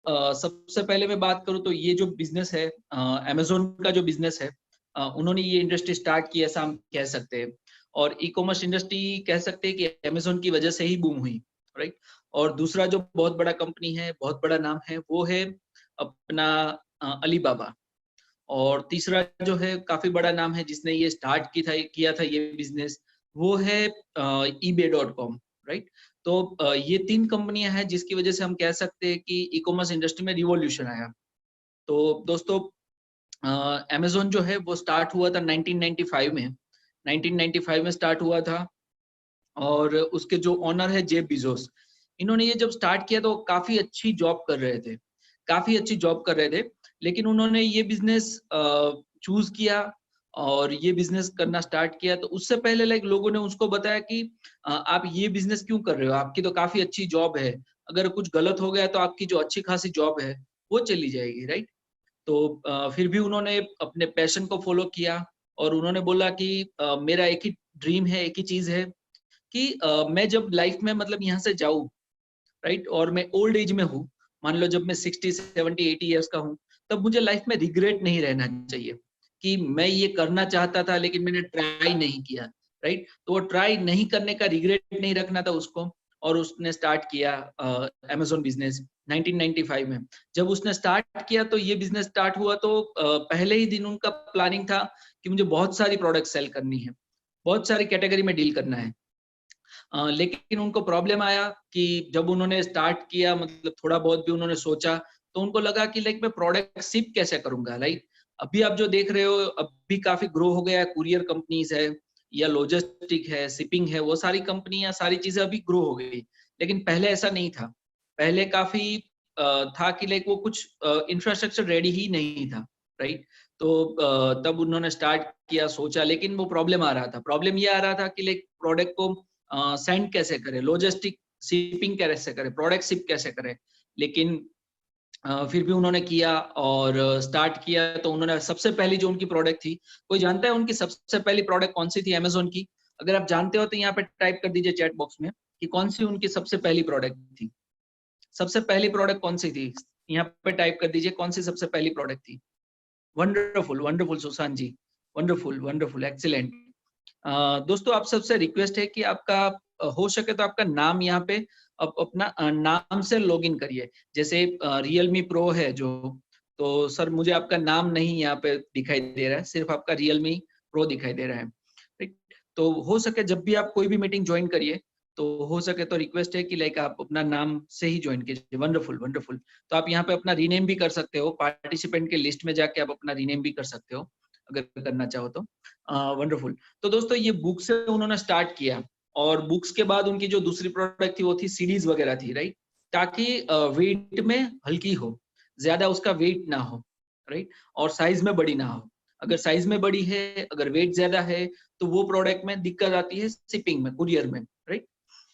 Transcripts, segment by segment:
सबसे पहले मैं बात करूँ तो ये जो बिजनेस है, अमेज़न का जो बिजनेस है, उन्होंने ये इंडस्ट्री स्टार्ट की ऐसा हम कह सकते हैं। और ई-कॉमर्स इंडस्ट्री कह सकते हैं कि अमेज़न की वजह से ही बूम हुई, राइट? और दूसरा जो बहुत बड़ा कंपनी है, बहुत बड़ा नाम है, वो है अपना अलीबाबा। और तीसरा जो है काफ़ी बड़ा नाम है जिसने ये स्टार्ट की था किया था ये बिज़नेस, वो है ईबे.कॉम, राइट? तो ये 3 कंपनियाँ हैं जिसकी वज़ह से हम कह सकते हैं कि ई-कॉमर्स इंडस्ट्री में रिवॉल्यूशन आया। तो दोस्तों, अमेज़न जो है वो स्टार्ट हुआ था 1995 में। 1995 में स्टार्ट हुआ था और उसके जो ओनर है जेफ बेज़ोस, इन्होंने ये जब स्टार्ट किया तो काफ़ी अच्छी जॉब कर रहे थे, काफ़ी अच्छी जॉब कर रहे थे। लेकिन उन्होंने ये बिज़नेस चूज़ किया और ये बिज़नेस करना स्टार्ट किया, तो उससे पहले लाइक लोगों ने उसको बताया कि आप ये बिज़नेस क्यों कर रहे हो? आपकी तो काफ़ी अच्छी जॉब है। अगर कुछ गलत हो गया तो आपकी जो अच्छी खासी जॉब है, वो चली जाएगी, राइट? तो फिर भी उन्होंने अपने पैशन को फ़ॉलो किया और उन्होंने बोला कि मेरा एक ही ड्रीम है, एक ही चीज़ है कि मैं जब लाइफ में मतलब यहाँ से जाऊँ, राइट? और मैं ओल्ड एज में हूँ, मान लो जब मैं 60, 70, 80 इयर्स का हूँ, तब मुझे लाइफ में रिग्रेट नहीं रहना चाहिए कि मैं ये करना चाहता था लेकिन मैंने ट्राई नहीं किया, राइट? तो वो ट्राई नहीं करने का रिग्रेट नहीं रखना था उसको और उसने स्टार्ट किया अमेज़न बिज़नेस 1995 में। जब उसने स्टार्ट किया तो ये बिज़नेस स्टार्ट हुआ तो पहले ही दिन उनका प्लानिंग था कि मुझे बहुत सारी प्रोडक्ट सेल करनी है, बहुत सारी कैटेगरी में डील करना है। लेकिन उनको प्रॉब्लम आया कि जब उन्होंने स्टार्ट किया मतलब थोड़ा बहुत भी उन्होंने सोचा, तो उनको लगा कि लाइक मैं प्रोडक्ट शिप कैसे करूँगा? लाइक अभी आप जो देख रहे हो, अभी काफ़ी ग्रो हो गया है, कुरियर कंपनीज़ है या लॉजिस्टिक है, शिपिंग है, वो सारी कंपनियाँ, सारी चीज़ें अभी ग्रो हो गई। लेकिन पहले ऐसा नहीं था। पहले काफ़ी था कि लाइक वो कुछ इंफ्रास्ट्रक्चर रेडी ही नहीं था, राइट? तो तब उन्होंने स्टार्ट किया, सोचा, लेकिन वो प्रॉब्लम आ रहा था। प्रॉब्लम ये आ रहा था कि लाइक प्रोडक्ट को सेंड कैसे करें, लॉजिस्टिक शिपिंग कैसे करें, प्रोडक्ट शिप कैसे करें। लेकिन फिर भी उन्होंने किया और स्टार्ट किया तो उन्होंने सबसे पहली जो उनकी प्रोडक्ट थी, कोई जानता है उनकी सबसे पहली प्रोडक्ट कौन-सी थी अमेज़न की? अगर आप जानते हो तो यहाँ पे टाइप कर दीजिए चैट बॉक्स में कि कौन-सी उनकी सबसे पहली प्रोडक्ट थी। सबसे पहली प्रोडक्ट कौन-सी थी? यहाँ पे टाइप कर दीजिए कौन-सी सबसे पहली प्रोडक्ट थी। वंडरफुल, वंडरफुल सुशांत जी, वंडरफुल, वंडरफुल, एक्सीलेंट। दोस्तों आप सबसे रिक्वेस्ट है कि आपका हो सके तो आपका नाम यहाँ पे अपना नाम से लॉगिन करिए। जैसे रियलमी प्रो है जो, तो सर मुझे आपका नाम नहीं यहाँ पे दिखाई दे रहा है, सिर्फ आपका रियलमी प्रो दिखाई दे रहा है। ठीक? तो हो सके जब भी आप कोई भी मीटिंग ज्वाइन करिए, तो हो सके तो रिक्वेस्ट है कि लाइक आप अपना नाम से ही ज्वाइन कीजिए। Wonderful, wonderful. तो आप यहाँ पे अपना रीनेम भी कर सकते हो, पार्टिसिपेंट के लिस्ट में जाके आप अपना रीनेम भी कर सकते हो, अगर करना चाहो तो। वंडरफुल। तो दोस्तों ये बुक से उन्होंने स्टार्ट किया और बुक्स के बाद उनकी जो दूसरी प्रोडक्ट थी वो थी सीरीज वगैरह थी, राइट? ताकि वेट में हल्की हो, ज्यादा उसका वेट ना हो, राइट? और साइज में बड़ी ना हो। अगर साइज में बड़ी है, अगर वेट ज्यादा है, तो वो प्रोडक्ट में दिक्कत आती है शिपिंग में, कुरियर में, राइट?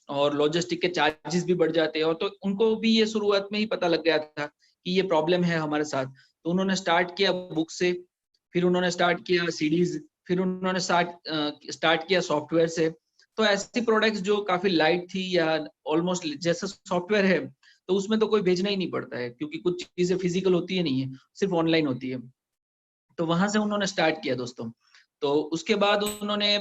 और लॉजिस्टिक के चार्जेस भी बढ़ जाते हैं। और तो उनको भी ये शुरुआत में ही पता लग गया था कि ये प्रॉब्लम है हमारे साथ, तो उन्होंने स्टार्ट किया बुक से, फिर उन्होंने स्टार्ट किया सीडीज, फिर उन्होंने स्टार्ट किया सॉफ्टवेयर से। तो ऐसी प्रोडक्ट्स जो काफी लाइट थी या ऑलमोस्ट जैसा सॉफ्टवेयर है, तो उसमें तो कोई भेजना ही नहीं पड़ता है क्योंकि कुछ चीजें फिजिकल होती है नहीं है, सिर्फ ऑनलाइन होती है। तो वहां से उन्होंने स्टार्ट किया दोस्तों। तो उसके बाद उन्होंने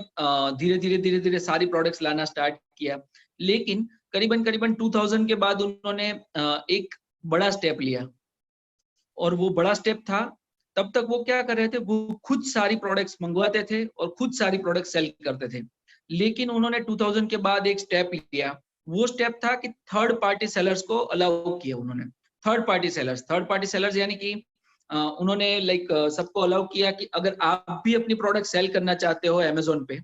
धीरे धीरे धीरे धीरे सारी प्रोडक्ट्स लाना स्टार्ट किया। लेकिन करीबन करीबन 2000 के बाद उन्होंने एक बड़ा स्टेप लिया और वो बड़ा स्टेप था, तब तक वो क्या कर रहे थे, वो खुद सारी प्रोडक्ट्स मंगवाते थे और खुद सारी प्रोडक्ट सेल करते थे। लेकिन उन्होंने 2000 के बाद एक स्टेप लिया, वो स्टेप था कि थर्ड पार्टी सेलर्स को अलाउ किया उन्होंने। थर्ड पार्टी सेलर्स यानी कि उन्होंने लाइक सबको अलाउ किया कि अगर आप भी अपनी प्रोडक्ट सेल करना चाहते हो अमेज़न पे,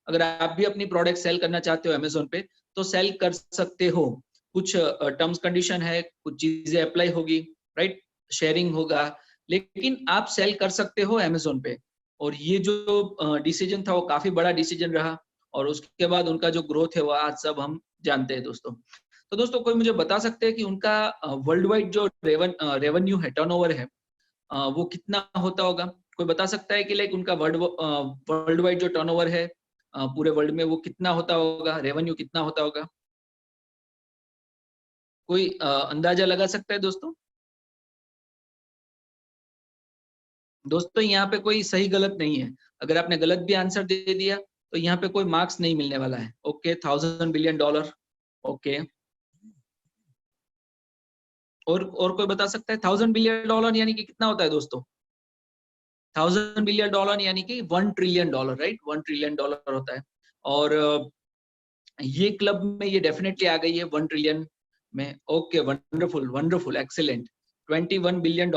अगर आप भी अपनी प्रोडक्ट सेल करना चाहते हो अमेज़न पे, तो सेल कर सकते हो। कुछ टर्म्स कंडीशन है, कुछ चीजें अप्लाई होगी, राइट? शेयरिंग होगा, लेकिन आप सेल कर सकते हो अमेज़न पे। और ये जो डिसीजन था वो काफ़ी बड़ा डिसीजन रहा और उसके बाद उनका जो ग्रोथ है वो आज सब हम जानते हैं दोस्तों। तो दोस्तों कोई मुझे बता सकते हैं कि उनका वर्ल्ड वाइड जो रेवेन्यू है, टर्नओवर है, वो कितना होता होगा? कोई बता सकता है कि लाइक उनका वर्ल्ड वाइड जो टर्नओवर है पूरे वर्ल्ड में वो कितना होता होगा? रेवेन्यू कितना होता होगा? कोई अंदाजा लगा सकता है दोस्तों? दोस्तों यहाँ पे कोई सही गलत नहीं है, अगर आपने गलत भी आंसर दे दिया तो यहाँ पे कोई मार्क्स नहीं मिलने वाला है। Okay, $1000 billion. ओके, और कोई बता सकता है $1000 बिलियन यानी कि कितना होता है दोस्तों? $1000 बिलियन यानी कि $1 ट्रिलियन, राइट? $1 ट्रिलियन होता है। और ये क्लब में ये डेफिनेटली आ गई है 1 ट्रिलियन में। Okay, wonderful wonderful, excellent. $21 billion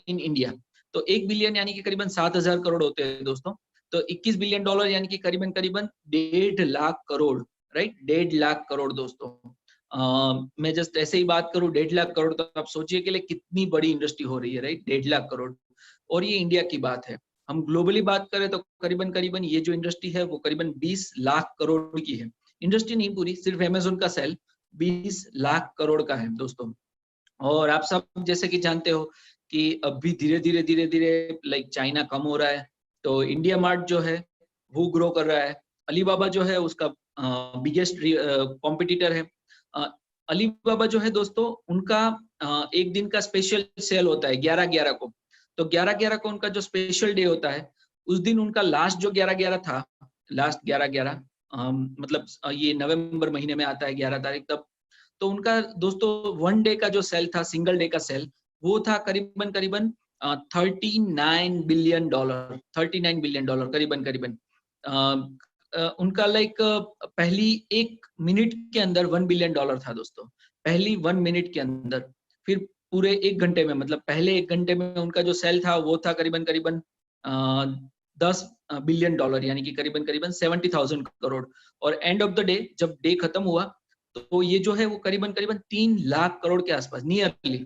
in India. तो 1 बिलियन यानी कि करीबन 7,000 करोड़ होते हैं दोस्तों। तो $21 बिलियन यानी कि करीबन करीबन 1.5 लाख करोड़, राइट? 1.5 लाख करोड़ दोस्तों। मैं जस्ट ऐसे ही बात करूं 1.5 लाख करोड़, तो आप सोचिए कि कितनी बड़ी इंडस्ट्री हो रही है, राइट? 1.5 लाख करोड़। और ये इंडिया की बात है। हम ग्लोबली बात करें तो करीबन करीबन ये जो इंडस्ट्री है वो करीबन 20 लाख करोड़ की है। इंडस्ट्री नहीं पूरी, सिर्फ अमेज़न का सेल 20 लाख करोड़ का है दोस्तों। और आप सब जैसे कि जानते हो कि अभी धीरे धीरे लाइक चाइना कम हो रहा है, तो इंडिया मार्ट जो है वो ग्रो कर रहा है। अलीबाबा जो है उसका बिगेस्ट कॉम्पिटिटर है। अलीबाबा जो है दोस्तों, उनका एक दिन का स्पेशल सेल होता है 11/11 को। तो 11/11 को उनका जो स्पेशल डे होता है, उस दिन उनका लास्ट जो 11/11 था, लास्ट 11/11 मतलब ये नवंबर महीने में आता है 11 तारीख तब। तो उनका दोस्तों 1 डे का जो सेल था, सिंगल डे का सेल, वो था करीबन करीबन $39 बिलियन। $39 बिलियन करीबन करीबन। उनका लाइक पहली 1 मिनट के अंदर $1 बिलियन था दोस्तों, पहली 1 मिनट के अंदर। फिर पूरे 1 घंटे में, मतलब पहले 1 घंटे में उनका जो सेल था वो था करीबन करीबन $10 बिलियन, यानी कि करीबन करीबन 70,000 करोड़। और एंड ऑफ द डे जब डे खत्म हुआ तो ये जो है वो करीबन करीबन 3 लाख करोड़ के आसपास, nearly,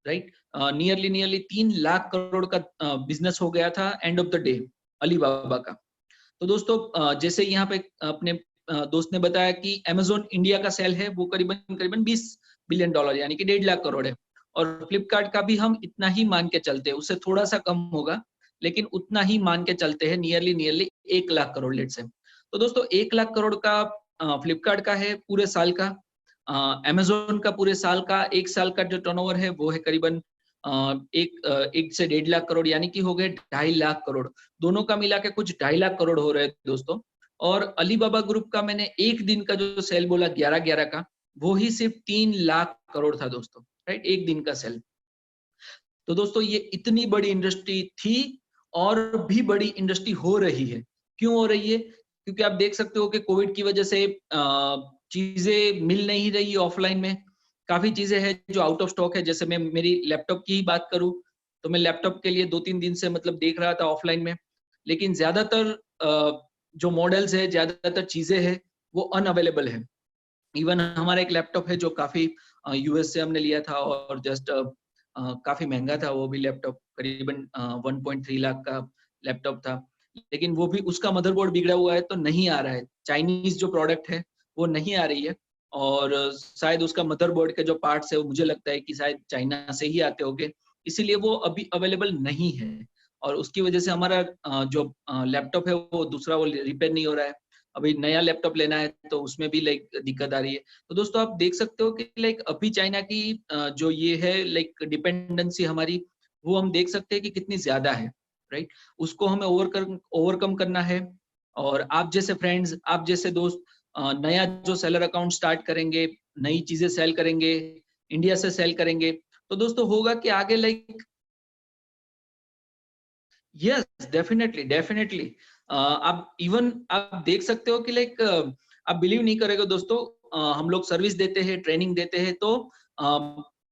right? Nearly nearly 3 lakh crore का बिजनेस हो गया था end of the day Alibaba का। तो दोस्तों जैसे यहाँ पे अपने दोस्त ने बताया कि अमेज़न इंडिया का सेल है वो करीबन करीबन $20 बिलियन यानी कि 1.5 लाख करोड़ है। और फ्लिपकार्ट का भी हम इतना ही मान के चलते हैं, उससे थोड़ा सा कम होगा, लेकिन उतना ही मान के चलते हैं, nearly nearly 1 lakh crore late से। तो दोस्तों 1 लाख करोड़ का फ्लिपकार्ट का है पूरे साल का। अमेज़न का पूरे साल का, एक साल का जो टर्नओवर है वो है करीबन 1 से 1.5 लाख करोड़, यानी कि हो गए 2.5 लाख करोड़। दोनों का मिला के कुछ 2.5 लाख करोड़ हो रहे हैं दोस्तों। और अलीबाबा ग्रुप का मैंने एक दिन का जो सेल बोला 11/11 का, वो ही सिर्फ 3 लाख करोड़ था दोस्तों, राइट? एक दिन का सेल। तो दोस्तों ये इतनी बड़ी इंडस्ट्री थी और भी बड़ी इंडस्ट्री हो रही है। क्यों हो रही है? क्योंकि आप देख सकते हो कि कोविड की वजह से चीजें मिल नहीं रही ऑफलाइन में। काफी चीजें हैं जो आउट ऑफ स्टॉक है। जैसे मैं मेरी लैपटॉप की ही बात करूं तो मैं लैपटॉप के लिए 2-3 दिन से मतलब देख रहा था ऑफलाइन में, लेकिन ज्यादातर जो मॉडल्स है, ज्यादातर चीजें हैं वो अनअवेलेबल है। इवन हमारा एक लैपटॉप है जो काफी यूएस से हमने लिया था और जस्ट काफी महंगा था वो भी लैपटॉप, करीबन 1.3 लाख का लैपटॉप था। लेकिन वो भी, उसका मदरबोर्ड बिगड़ा हुआ है तो नहीं आ रहा है। चाइनीज जो प्रोडक्ट है वो नहीं आ रही है। और शायद उसका मदरबोर्ड के जो पार्ट्स है वो मुझे लगता है कि शायद चाइना से ही आते होंगे, इसीलिए वो अभी अवेलेबल नहीं है। और उसकी वजह से हमारा जो लैपटॉप है वो दूसरा वो रिपेयर नहीं हो रहा है। अभी नया लैपटॉप लेना है तो उसमें भी लाइक दिक्कत आ रही है। तो दोस्तों आप देख सकते हो कि लाइक अभी चाइना की जो ये है लाइक डिपेंडेंसी हमारी, वो हम देख सकते हैं कि कितनी ज्यादा है, राइट? उसको हमें ओवरकम करना है। और आप जैसे फ्रेंड्स, आप जैसे दोस्त नया जो सेलर अकाउंट स्टार्ट करेंगे, नई चीजें सेल करेंगे, इंडिया से सेल करेंगे, तो दोस्तों होगा कि आगे लाइक, यस डेफिनेटली डेफिनेटली, आप इवन आप देख सकते हो कि लाइक आप बिलीव नहीं करेगा दोस्तों, हम लोग सर्विस देते हैं, ट्रेनिंग देते हैं, तो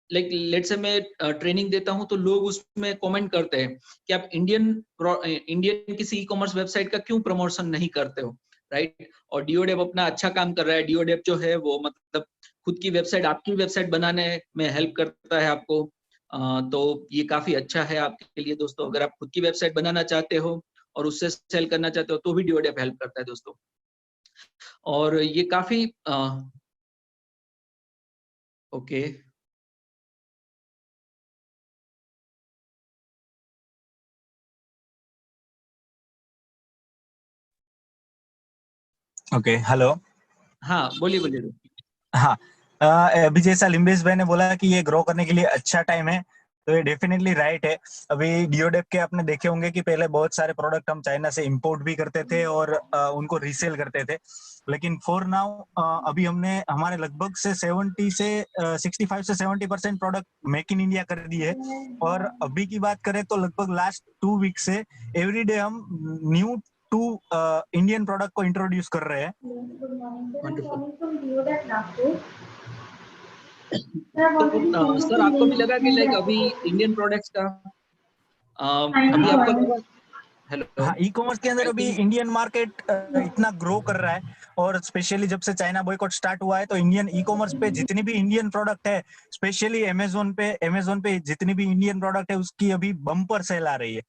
लाइक लेट्स से मैं ट्रेनिंग देता हूं तो लोग उसमें कमेंट करते हैं कि आप इंडियन किसी ई कॉमर्स वेबसाइट का क्यों प्रमोशन नहीं करते हो, राइट? और डिओडेप अपना अच्छा काम कर रहा है। डिओडेप जो है वो मतलब खुद की वेबसाइट, आपकी वेबसाइट बनाने में हेल्प करता है आपको। तो ये काफी अच्छा है आपके लिए दोस्तों। अगर आप खुद की वेबसाइट बनाना चाहते हो और उससे सेल करना चाहते हो तो भी डिओडेप हेल्प करता है दोस्तों। और ये काफी ओके, ओके, हेलो। हाँ बोलिए बोलिए दोस्त। हाँ, अभी जैसा लिम्बेश भाई ने बोला कि ये ग्रो करने के लिए अच्छा टाइम है, तो ये डेफिनेटली राइट है। अभी डियोडेप के आपने देखे होंगे कि पहले बहुत सारे प्रोडक्ट हम चाइना से इंपोर्ट भी करते थे और उनको रीसेल करते थे, लेकिन फॉर नाउ अभी हमने हमारे लगभग से 65 से 70% प्रोडक्ट मेक इन इंडिया कर दिए है। और अभी की बात करें तो लगभग लास्ट 2 वीक से एवरीडे हम न्यू टू इंडियन प्रोडक्ट को इंट्रोड्यूस कर रहे हैं। वंडरफुल। Sir, तो सर आपको भी लगा कि लाइक अभी इंडियन प्रोडक्ट्स का अभी आपको लगा, हेलो, हाँ, ई कॉमर्स के अंदर आई अभी थिंक इंडियन मार्केट इतना ग्रो कर रहा है, और स्पेशली जब से चाइना बॉयकॉट स्टार्ट हुआ है तो इंडियन ई कॉमर्स पे जितनी भी इंडियन प्रोडक्ट है, स्पेशली अमेजोन पे जितनी भी इंडियन प्रोडक्ट है उसकी अभी बम्पर सेल आ रही है।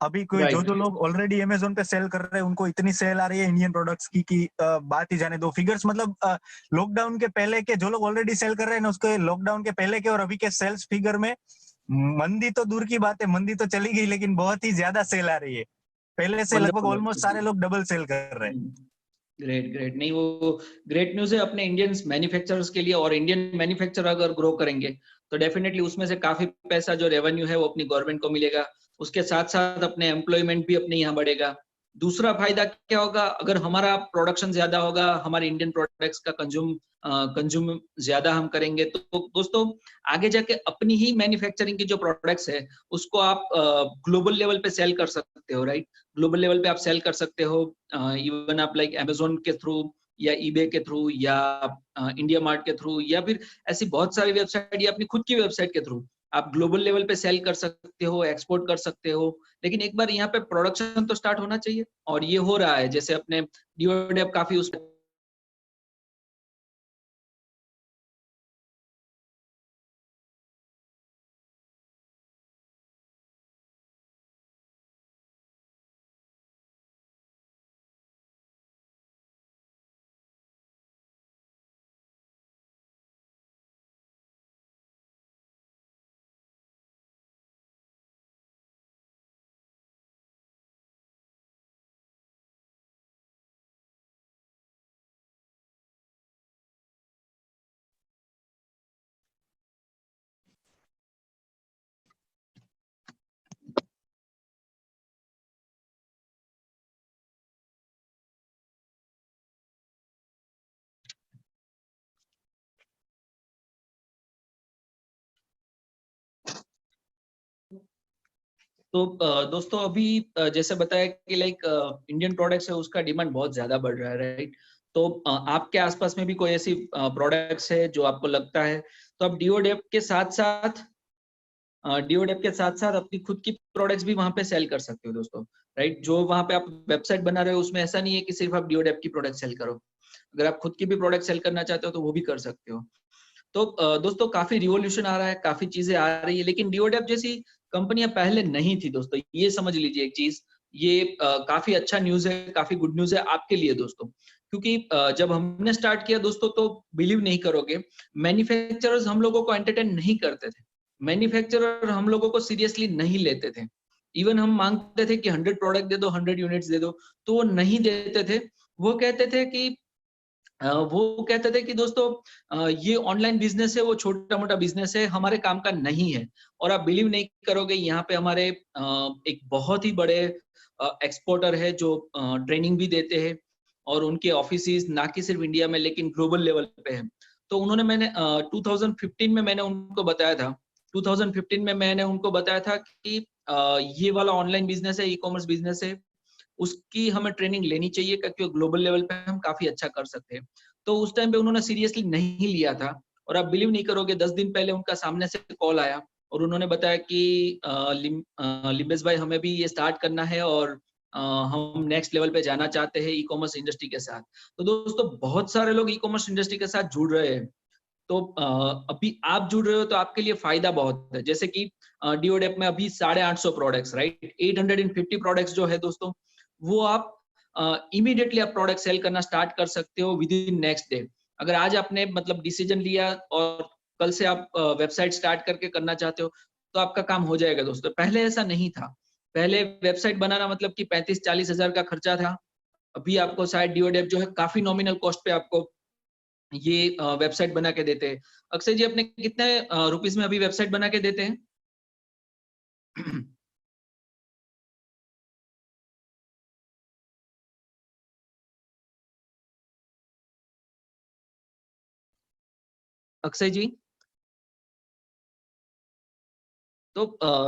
अभी कोई जो राइट। जो लोग ऑलरेडी अमेजोन पे सेल कर रहे हैं उनको इतनी सेल आ रही है इंडियन प्रोडक्ट्स की कि बात ही जाने दो। फिगर्स मतलब लॉकडाउन के पहले के जो लोग ऑलरेडी सेल कर रहे हैं ना, उसके लॉकडाउन के पहले के और अभी के सेल्स फिगर में मंदी तो दूर की बात है, मंदी तो चली गई, लेकिन बहुत ही ज्यादा सेल आ रही है। पहले से लगभग वंडरफुल। ऑलमोस्ट सारे लोग डबल सेल कर रहे हैं। ग्रेट ग्रेट, नहीं वो ग्रेट न्यूज है अपने इंडियन मैन्युफैक्चरर्स के लिए। और इंडियन मैन्युफैक्चरर अगर ग्रो करेंगे तो डेफिनेटली उसमें से काफी पैसा जो रेवेन्यू है वो अपनी गवर्नमेंट को मिलेगा। उसके साथ साथ अपने एम्प्लॉयमेंट भी अपने यहाँ बढ़ेगा। दूसरा फायदा क्या होगा, अगर हमारा प्रोडक्शन ज्यादा होगा, हमारे इंडियन प्रोडक्ट्स का कंज्यूम ज्यादा हम करेंगे, तो दोस्तों आगे जाके अपनी ही मैन्युफैक्चरिंग की जो प्रोडक्ट्स है उसको आप ग्लोबल लेवल पे सेल कर सकते हो, राइट। ग्लोबल लेवल पे आप सेल कर सकते हो, इवन आप लाइक अमेजोन के थ्रू या ईबे के थ्रू या इंडिया मार्ट के थ्रू, या फिर ऐसी बहुत सारी वेबसाइट या अपनी खुद की वेबसाइट के थ्रू आप ग्लोबल लेवल पे सेल कर सकते हो, एक्सपोर्ट कर सकते हो। लेकिन एक बार यहाँ पे प्रोडक्शन तो स्टार्ट होना चाहिए, और ये हो रहा है। जैसे अपने डीओडेप काफी उस तो दोस्तों अभी जैसे बताया कि लाइक इंडियन प्रोडक्ट्स है उसका डिमांड बहुत ज्यादा बढ़ रहा है, राइट। तो आपके आसपास में भी कोई ऐसी प्रोडक्ट्स है जो आपको लगता है, तो आप डीओडेप के साथ साथ अपनी खुद की प्रोडक्ट्स भी वहां पे सेल कर सकते हो दोस्तों, राइट। जो वहां पे आप वेबसाइट बना रहे हो उसमें ऐसा नहीं है कि सिर्फ आप डीओडेप की प्रोडक्ट सेल करो। अगर आप खुद की भी प्रोडक्ट सेल करना चाहते हो तो वो भी कर सकते हो। तो दोस्तों काफी रिवॉल्यूशन आ रहा है, काफी चीजें आ रही है, लेकिन डीओडेप जैसी कंपनियां पहले नहीं थी दोस्तों, ये समझ लीजिए एक चीज। ये काफी अच्छा न्यूज है, काफी गुड न्यूज है आपके लिए दोस्तों। क्योंकि जब हमने स्टार्ट किया दोस्तों, तो बिलीव नहीं करोगे, मैन्युफैक्चरर्स हम लोगों को एंटरटेन नहीं करते थे। मैन्युफैक्चरर हम लोगों को सीरियसली नहीं लेते थे। इवन हम मांगते थे कि 100 प्रोडक्ट दे दो, 100 यूनिट्स दे दो, तो वो नहीं देते थे। वो कहते थे कि दोस्तों ये ऑनलाइन बिजनेस है, वो छोटा मोटा बिजनेस है, हमारे काम का नहीं है। और आप बिलीव नहीं करोगे, यहाँ पे हमारे एक बहुत ही बड़े एक्सपोर्टर है जो ट्रेनिंग भी देते हैं, और उनके ऑफिस ना कि सिर्फ इंडिया में लेकिन ग्लोबल लेवल पे है। तो उन्होंने मैंने 2015 में मैंने उनको बताया था 2015 में मैंने उनको बताया था कि ये वाला ऑनलाइन बिजनेस है, ई कॉमर्स बिजनेस है, उसकी हमें ट्रेनिंग लेनी चाहिए, क्योंकि ग्लोबल लेवल पे हम काफी अच्छा कर सकते हैं। तो उस टाइम पे उन्होंने सीरियसली नहीं लिया था। और आप बिलीव नहीं करोगे, 10 दिन पहले उनका सामने से कॉल आया और उन्होंने बताया कि लिम्बेस भाई, हमें भी ये स्टार्ट करना है, और हम नेक्स्ट लेवल पे जाना चाहते हैं ई कॉमर्स इंडस्ट्री के साथ। तो दोस्तों बहुत सारे लोग ई कॉमर्स इंडस्ट्री के साथ जुड़ रहे हैं। तो अभी आप जुड़ रहे हो तो आपके लिए फायदा बहुत है। जैसे कि डीओडेप में अभी 850 प्रोडक्ट्स, राइट, 850 प्रोडक्ट्स जो है दोस्तों, वो आप इमीडिएटली आप प्रोडक्ट सेल करना स्टार्ट कर सकते हो विद इन नेक्स्ट डे। अगर आज आपने मतलब डिसीजन लिया और कल से आप वेबसाइट स्टार्ट करके करना चाहते हो, तो आपका काम हो जाएगा दोस्तों। पहले ऐसा नहीं था। पहले वेबसाइट बनाना मतलब कि 35-40 हजार का खर्चा था। अभी आपको शायद डीओडेप जो है काफी नॉमिनल कॉस्ट पे आपको ये वेबसाइट बना के देते हैं। अक्षय जी अपने कितने रुपीस में अभी वेबसाइट बना के देते हैं? अक्षय जी, तो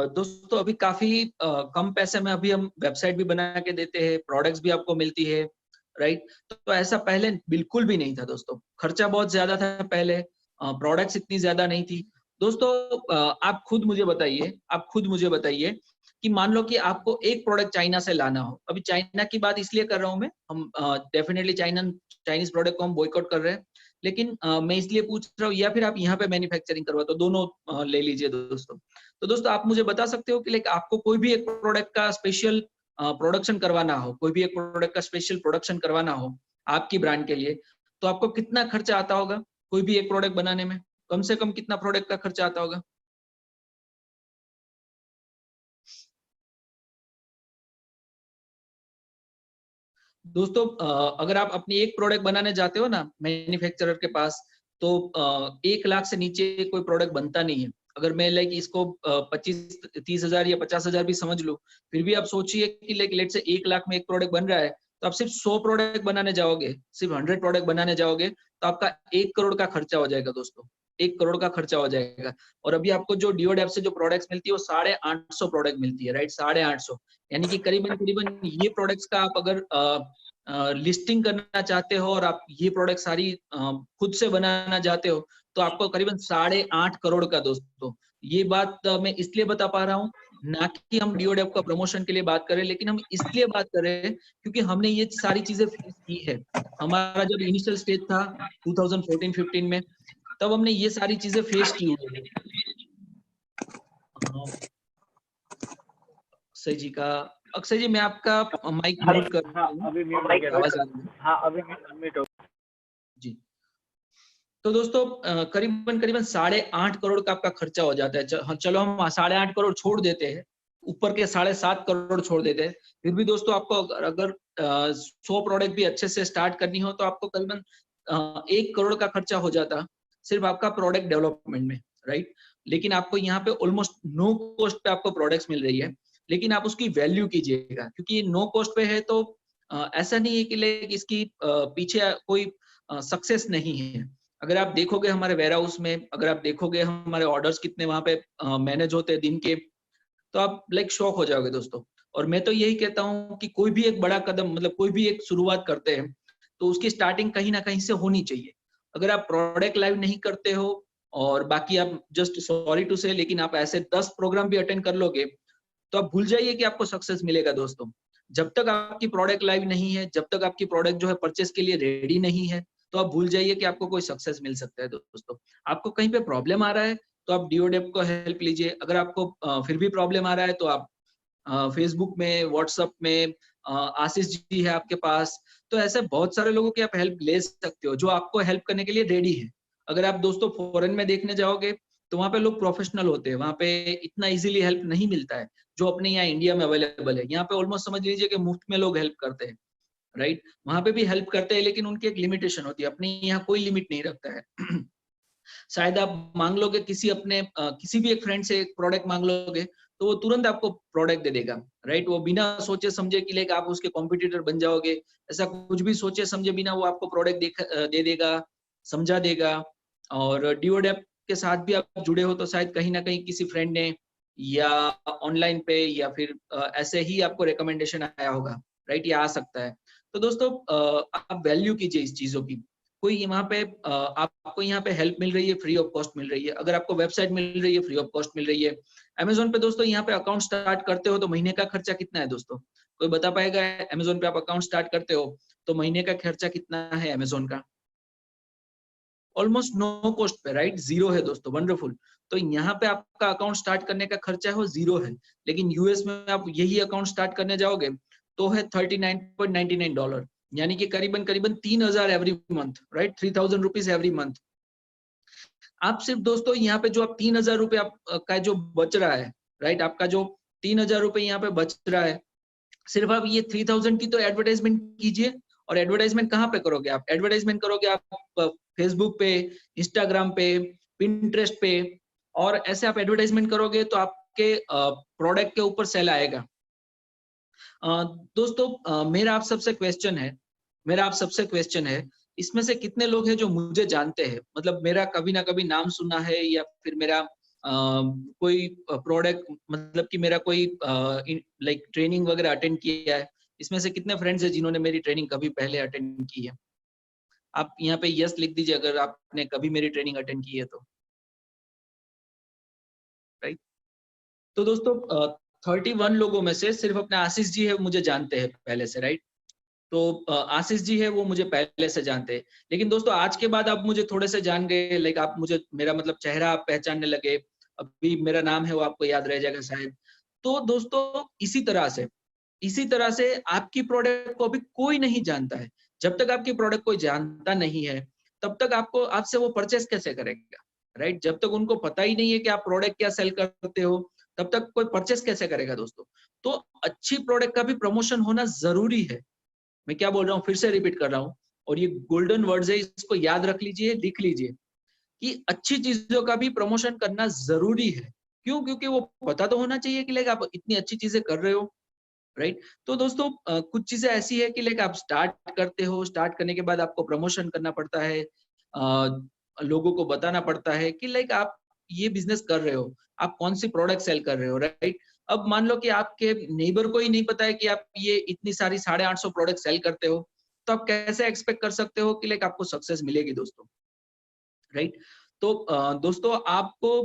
दोस्तों अभी काफी कम पैसे में अभी हम वेबसाइट भी बना के देते हैं, प्रोडक्ट्स भी आपको मिलती है, राइट। तो ऐसा पहले बिल्कुल भी नहीं था दोस्तों, खर्चा बहुत ज्यादा था पहले, प्रोडक्ट्स इतनी ज्यादा नहीं थी। दोस्तों आप खुद मुझे बताइए, कि मान लो कि आपको एक प्रोडक्ट चाइना से लाना हो, अभी चाइना की बात इसलिए कर रहा हूं मैं, हम डेफिनेटली चाइनीज प्रोडक्ट को हम बॉयकॉट कर रहे हैं, लेकिन मैं इसलिए पूछ रहा हूँ, या फिर आप यहाँ पे मैन्युफैक्चरिंग करवा, तो दोनों ले लीजिए दोस्तों। तो दोस्तों आप मुझे बता सकते हो कि लाइक आपको कोई भी एक प्रोडक्ट का स्पेशल प्रोडक्शन करवाना हो, कोई भी एक प्रोडक्ट का स्पेशल प्रोडक्शन करवाना हो आपकी ब्रांड के लिए, तो आपको कितना खर्चा आता होगा कोई भी एक प्रोडक्ट बनाने में? कम से कम कितना प्रोडक्ट का खर्चा आता होगा? दोस्तों अगर आप अपनी एक प्रोडक्ट बनाने जाते हो ना मैन्युफैक्चरर के पास, तो 1 लाख से नीचे कोई प्रोडक्ट बनता नहीं है। अगर मैं लाइक इसको 25-30 हजार या 50 हजार भी समझ लूं, फिर भी आप सोचिए कि लाइक लेट से 1 लाख में एक प्रोडक्ट बन रहा है, तो आप सिर्फ 100 प्रोडक्ट बनाने जाओगे, सिर्फ 100 प्रोडक्ट बनाने जाओगे, तो आपका 1 करोड़ का खर्चा हो जाएगा दोस्तों, 1 करोड़ का खर्चा हो जाएगा। और अभी आपको जो डिओड ऐप से जो प्रोडक्ट्स मिलती है वो 850 प्रोडक्ट मिलती है, राइट, 850, यानी कि करीबन करीबन ये प्रोडक्ट्स का आप अगर लिस्टिंग करना चाहते हो और आप ये प्रोडक्ट सारी खुद से बनाना चाहते हो, तो आपको करीबन 8.5 करोड़ का दोस्तों। ये बात मैं इसलिए बता पा रहा हूँ, ना कि हम डिओडेप का प्रमोशन के लिए बात करें, लेकिन हम इसलिए बात कर रहे हैं क्योंकि हमने ये सारी चीजें फेस की है। हमारा जब इनिशियल स्टेज था 2014-15 में, तब हमने ये सारी चीजें फेस की हुई है। अक्षय जी का, अक्षय जी मैं आपका माइक म्यूट कर हाँ, हूँ, अभी म्यूट हो गया। आवाज आ रही है हाँ, अभी म्यूट हो जी। तो दोस्तों करीबन करीबन 8.5 करोड़ का आपका खर्चा हो जाता है। चलो हम 8.5 करोड़ छोड़ देते हैं, ऊपर के 7.5 करोड़ छोड़ देते हैं, फिर भी दोस्तों आपको अगर 100 प्रोडक्ट भी अच्छे से स्टार्ट करनी हो, तो आपको करीबन 1 करोड़ का खर्चा हो जाता सिर्फ आपका प्रोडक्ट डेवलपमेंट में, राइट। लेकिन आपको यहाँ पे ऑलमोस्ट नो कॉस्ट पे आपको प्रोडक्ट्स मिल रही है, लेकिन आप उसकी वैल्यू कीजिएगा, क्योंकि नो कॉस्ट पे है तो ऐसा नहीं है कि लाइक इसकी पीछे कोई सक्सेस नहीं है। अगर आप देखोगे हमारे वेयर हाउस में, अगर आप देखोगे हमारे ऑर्डर्स कितने वहां पे मैनेज होते हैं दिन के, तो आप लाइक शॉक हो जाओगे दोस्तों। और मैं तो यही कहता हूँ कि कोई भी एक बड़ा कदम, मतलब कोई भी एक शुरुआत करते हैं, तो उसकी स्टार्टिंग कहीं ना कहीं से होनी चाहिए। अगर आप प्रोडक्ट लाइव नहीं करते हो और बाकी आप जस्ट सॉरी टू से, लेकिन आप ऐसे 10 प्रोग्राम भी अटेंड कर लोगे, तो आप भूल जाइए कि आपको सक्सेस मिलेगा दोस्तों। जब तक आपकी प्रोडक्ट लाइव नहीं है, जब तक आपकी प्रोडक्ट जो है परचेस के लिए रेडी नहीं है, तो आप भूल जाइए कि आपको कोई सक्सेस मिल सकता है दोस्तों। आपको कहीं पे प्रॉब्लम आ रहा है, तो आप डिओडेप को हेल्प लीजिए। अगर आपको फिर भी प्रॉब्लम आ रहा है, तो आप फेसबुक में, व्हाट्सएप में आशीष जी है आपके पास, तो ऐसे बहुत सारे लोगों की आप हेल्प ले सकते हो जो आपको हेल्प करने के लिए रेडी है। अगर आप दोस्तों फॉरेन में देखने जाओगे, तो वहां पे लोग प्रोफेशनल होते हैं, वहां पे इतना इजीली हेल्प नहीं मिलता है जो अपने यहाँ इंडिया में अवेलेबल है। यहाँ पे ऑलमोस्ट समझ लीजिए कि मुफ्त में लोग हेल्प करते हैं, राइट। वहां पे भी हेल्प करते हैं, लेकिन उनकी एक लिमिटेशन होती है, अपने यहाँ कोई लिमिट नहीं रखता है। शायद आप मांग लोगे किसी अपने किसी भी एक फ्रेंड से एक प्रोडक्ट मांग लोगे, तो वो तुरंत आपको प्रोडक्ट दे देगा, राइट। वो बिना सोचे समझे कि लाइक आप उसके कॉम्पिटिटर बन जाओगे, ऐसा कुछ भी सोचे समझे बिना वो आपको प्रोडक्ट दे देगा, समझा देगा। और डिओडेप के साथ भी आप जुड़े हो, तो शायद कहीं ना कहीं किसी फ्रेंड ने या ऑनलाइन पे या फिर ऐसे ही आपको रिकमेंडेशन आया होगा, राइट, या आ सकता है। तो दोस्तों आप वैल्यू कीजिए इस चीजों की। कोई वहां पे आपको यहाँ पे हेल्प मिल रही है, फ्री ऑफ कॉस्ट मिल रही है। अगर आपको वेबसाइट मिल रही है, फ्री ऑफ कॉस्ट मिल रही है। अमेजोन पे दोस्तों यहाँ पे अकाउंट स्टार्ट करते हो तो महीने का खर्चा कितना है दोस्तों? कोई बता पाएगा? अमेजोन पे आप अकाउंट स्टार्ट करते हो तो महीने का खर्चा कितना है अमेजोन का? ऑलमोस्ट नो कॉस्ट पे, राइट, जीरो है दोस्तों, वंडरफुल। तो यहाँ पे आपका अकाउंट स्टार्ट करने का खर्चा है वो जीरो है। लेकिन यूएस में आप यही अकाउंट स्टार्ट करने जाओगे तो है $39.99, यानी कि करीबन करीबन 3,000 every month, right, 3,000 rupees every month. आप सिर्फ दोस्तों यहाँ पे जो आप 3,000 रुपये का जो बच रहा है, राइट, आपका जो 3,000 रुपये यहाँ पे बच रहा है, सिर्फ आप ये 3,000 की तो एडवर्टाइजमेंट कीजिए। और एडवर्टाइजमेंट कहाँ पे करोगे आप? एडवर्टाइजमेंट करोगे आप फेसबुक पे, इंस्टाग्राम पे, पिंटरेस्ट पे, और ऐसे आप एडवर्टाइजमेंट करोगे तो आप आपके प्रोडक्ट के ऊपर सेल आएगा। दोस्तों मेरा आप सबसे क्वेश्चन है, इसमें से कितने लोग हैं जो मुझे जानते हैं, मतलब मेरा कभी ना कभी नाम सुना है, या फिर मेरा कोई प्रोडक्ट, मतलब कि मेरा कोई लाइक ट्रेनिंग वगैरह अटेंड किया है। इसमें से कितने फ्रेंड्स हैं जिन्होंने मेरी ट्रेनिंग कभी पहले अटेंड की है? आप यहाँ पे यस लिख दीजिए अगर आपने कभी मेरी ट्रेनिंग अटेंड की है तो, राइट। तो दोस्तों 31 लोगों में से सिर्फ अपने आशीष जी है मुझे जानते हैं पहले से, राइट। तो आशीष जी है वो मुझे पहले से जानते हैं, लेकिन दोस्तों आज के बाद आप मुझे थोड़े से जान गए, लाइक आप मुझे, मेरा मतलब चेहरा आप पहचानने लगे, अभी मेरा नाम है वो आपको याद रह जाएगा शायद। तो दोस्तों इसी तरह से आपकी प्रोडक्ट को अभी कोई नहीं जानता है। जब तक आपकी प्रोडक्ट कोई जानता नहीं है, तब तक आपको आपसे वो परचेस कैसे करेगा, राइट। जब तक उनको पता ही नहीं है कि आप प्रोडक्ट क्या सेल करते हो, तब तक कोई परचेस कैसे करेगा दोस्तों। तो अच्छी प्रोडक्ट का भी प्रमोशन होना जरूरी है। मैं क्या बोल रहा हूँ, फिर से रिपीट कर रहा हूँ, और ये गोल्डन वर्ड्स है, इसको याद रख लीजिए, लिख लीजिए कि अच्छी चीजों का भी प्रमोशन करना जरूरी है। क्यों? क्योंकि वो पता तो होना चाहिए कि लाइक आप इतनी अच्छी चीजें कर रहे हो, राइट। तो दोस्तों कुछ चीजें ऐसी है कि लाइक आप स्टार्ट करते हो, स्टार्ट करने के बाद आपको प्रमोशन करना पड़ता है, लोगों को बताना पड़ता है कि लाइक आप ये बिजनेस कर रहे हो, आप कौन सी प्रोडक्ट सेल कर रहे हो, राइट। अब मान लो कि आपके नेबर को ही नहीं पता है कि आप ये इतनी सारी 850 प्रोडक्ट सेल करते हो, तो आप कैसे एक्सपेक्ट कर सकते हो कि लाइक आपको सक्सेस मिलेगी दोस्तों, राइट। तो दोस्तों आपको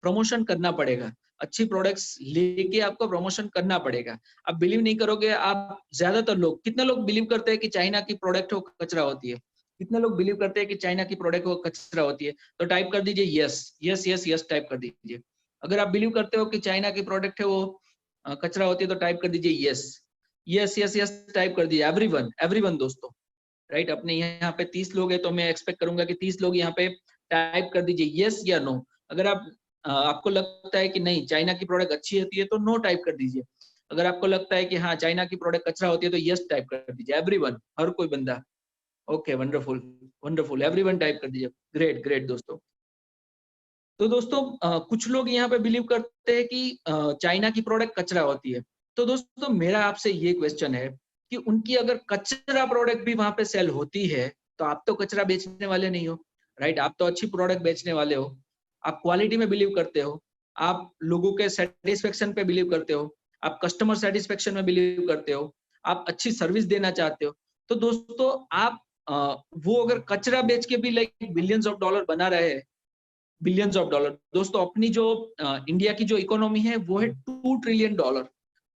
प्रमोशन करना पड़ेगा, अच्छी प्रोडक्ट्स लेके आपको प्रमोशन करना पड़ेगा। आप बिलीव नहीं करोगे, आप ज्यादातर लोग, कितने लोग बिलीव करते हैं कि चाइना की प्रोडक्ट हो कचरा होती है? कितने लोग बिलीव करते हैं कि चाइना की प्रोडक्ट हो कचरा होती है? तो टाइप कर दीजिए yes, yes yes yes type कर दीजिए। अगर आप बिलीव करते हो कि चाइना की प्रोडक्ट है वो कचरा होती है, तो टाइप कर दीजिए yes, yes yes yes type कर दीजिए। एवरीवन, एवरीवन दोस्तों, राइट। अपने यहाँ पे 30 लोग हैं, तो मैं एक्सपेक्ट करूंगा कि 30 लोग यहाँ पे टाइप कर दीजिए यस या नो। अगर आप आपको लगता है कि नहीं चाइना की प्रोडक्ट अच्छी होती है, तो नो टाइप कर दीजिए। अगर आपको लगता है कि हाँ चाइना की प्रोडक्ट कचरा होती है, तो यस टाइप कर दीजिए। एवरीवन, हर कोई बंदा। Okay, wonderful, wonderful, everyone type कर दीजिए। ग्रेट, ग्रेट दोस्तों। तो दोस्तों कुछ लोग यहाँ पे बिलीव करते हैं कि चाइना की प्रोडक्ट कचरा होती है। तो दोस्तों मेरा आपसे ये क्वेश्चन है कि उनकी अगर कचरा प्रोडक्ट भी वहां पे सेल होती है, तो आप तो कचरा बेचने वाले नहीं हो, राइट। आप तो अच्छी प्रोडक्ट बेचने वाले हो। आप क्वालिटी में बिलीव करते हो, आप लोगों के सेटिस्फेक्शन पे बिलीव करते हो, आप कस्टमर सेटिस्फेक्शन में बिलीव करते हो, आप अच्छी सर्विस देना चाहते हो। तो दोस्तों आप वो अगर कचरा बेच के भी लाइक बिलियंस ऑफ डॉलर बना रहे हैं, बिलियंस ऑफ डॉलर। दोस्तों अपनी जो इंडिया की जो इकोनॉमी है वो है 2 ट्रिलियन डॉलर,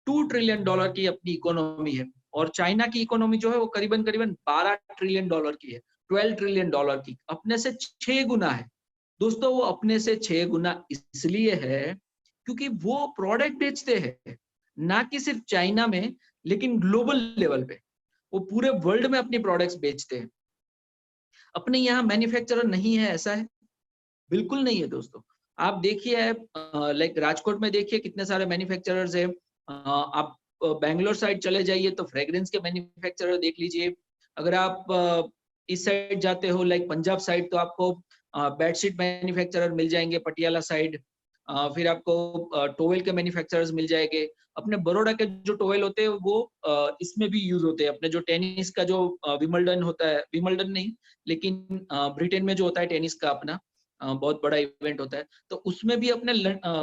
2 ट्रिलियन डॉलर की अपनी इकोनॉमी है। और चाइना की इकोनॉमी जो है वो करीबन करीबन 12 ट्रिलियन डॉलर की है, 12 ट्रिलियन डॉलर की, अपने से 6 गुना है दोस्तों। वो अपने से 6 गुना इसलिए है क्योंकि वो प्रोडक्ट बेचते हैं, ना कि सिर्फ चाइना में, लेकिन ग्लोबल लेवल पे वो पूरे वर्ल्ड में अपनी प्रोडक्ट्स बेचते हैं। अपने यहाँ मैन्युफैक्चरर नहीं है ऐसा है? बिल्कुल नहीं है दोस्तों। आप देखिए, लाइक राजकोट में देखिए कितने सारे मैन्युफैक्चरर्स हैं। आप बैंगलोर साइड चले जाइए तो फ्रेग्रेंस के मैन्युफैक्चरर देख लीजिए। अगर आप इस साइड जाते हो लाइक पंजाब साइड, तो आपको बेडशीट मैन्युफैक्चरर मिल जाएंगे पटियाला साइड। फिर आपको टोवेल के मैन्युफैक्चरर्स मिल जाएंगे। अपने बड़ौदा के जो टोवेल होते हैं वो इसमें भी यूज होते हैं। अपने जो टेनिस का जो विमल्डन होता है, विमल्डन नहीं लेकिन ब्रिटेन में जो होता है टेनिस का अपना बहुत बड़ा इवेंट होता है, तो उसमें भी अपने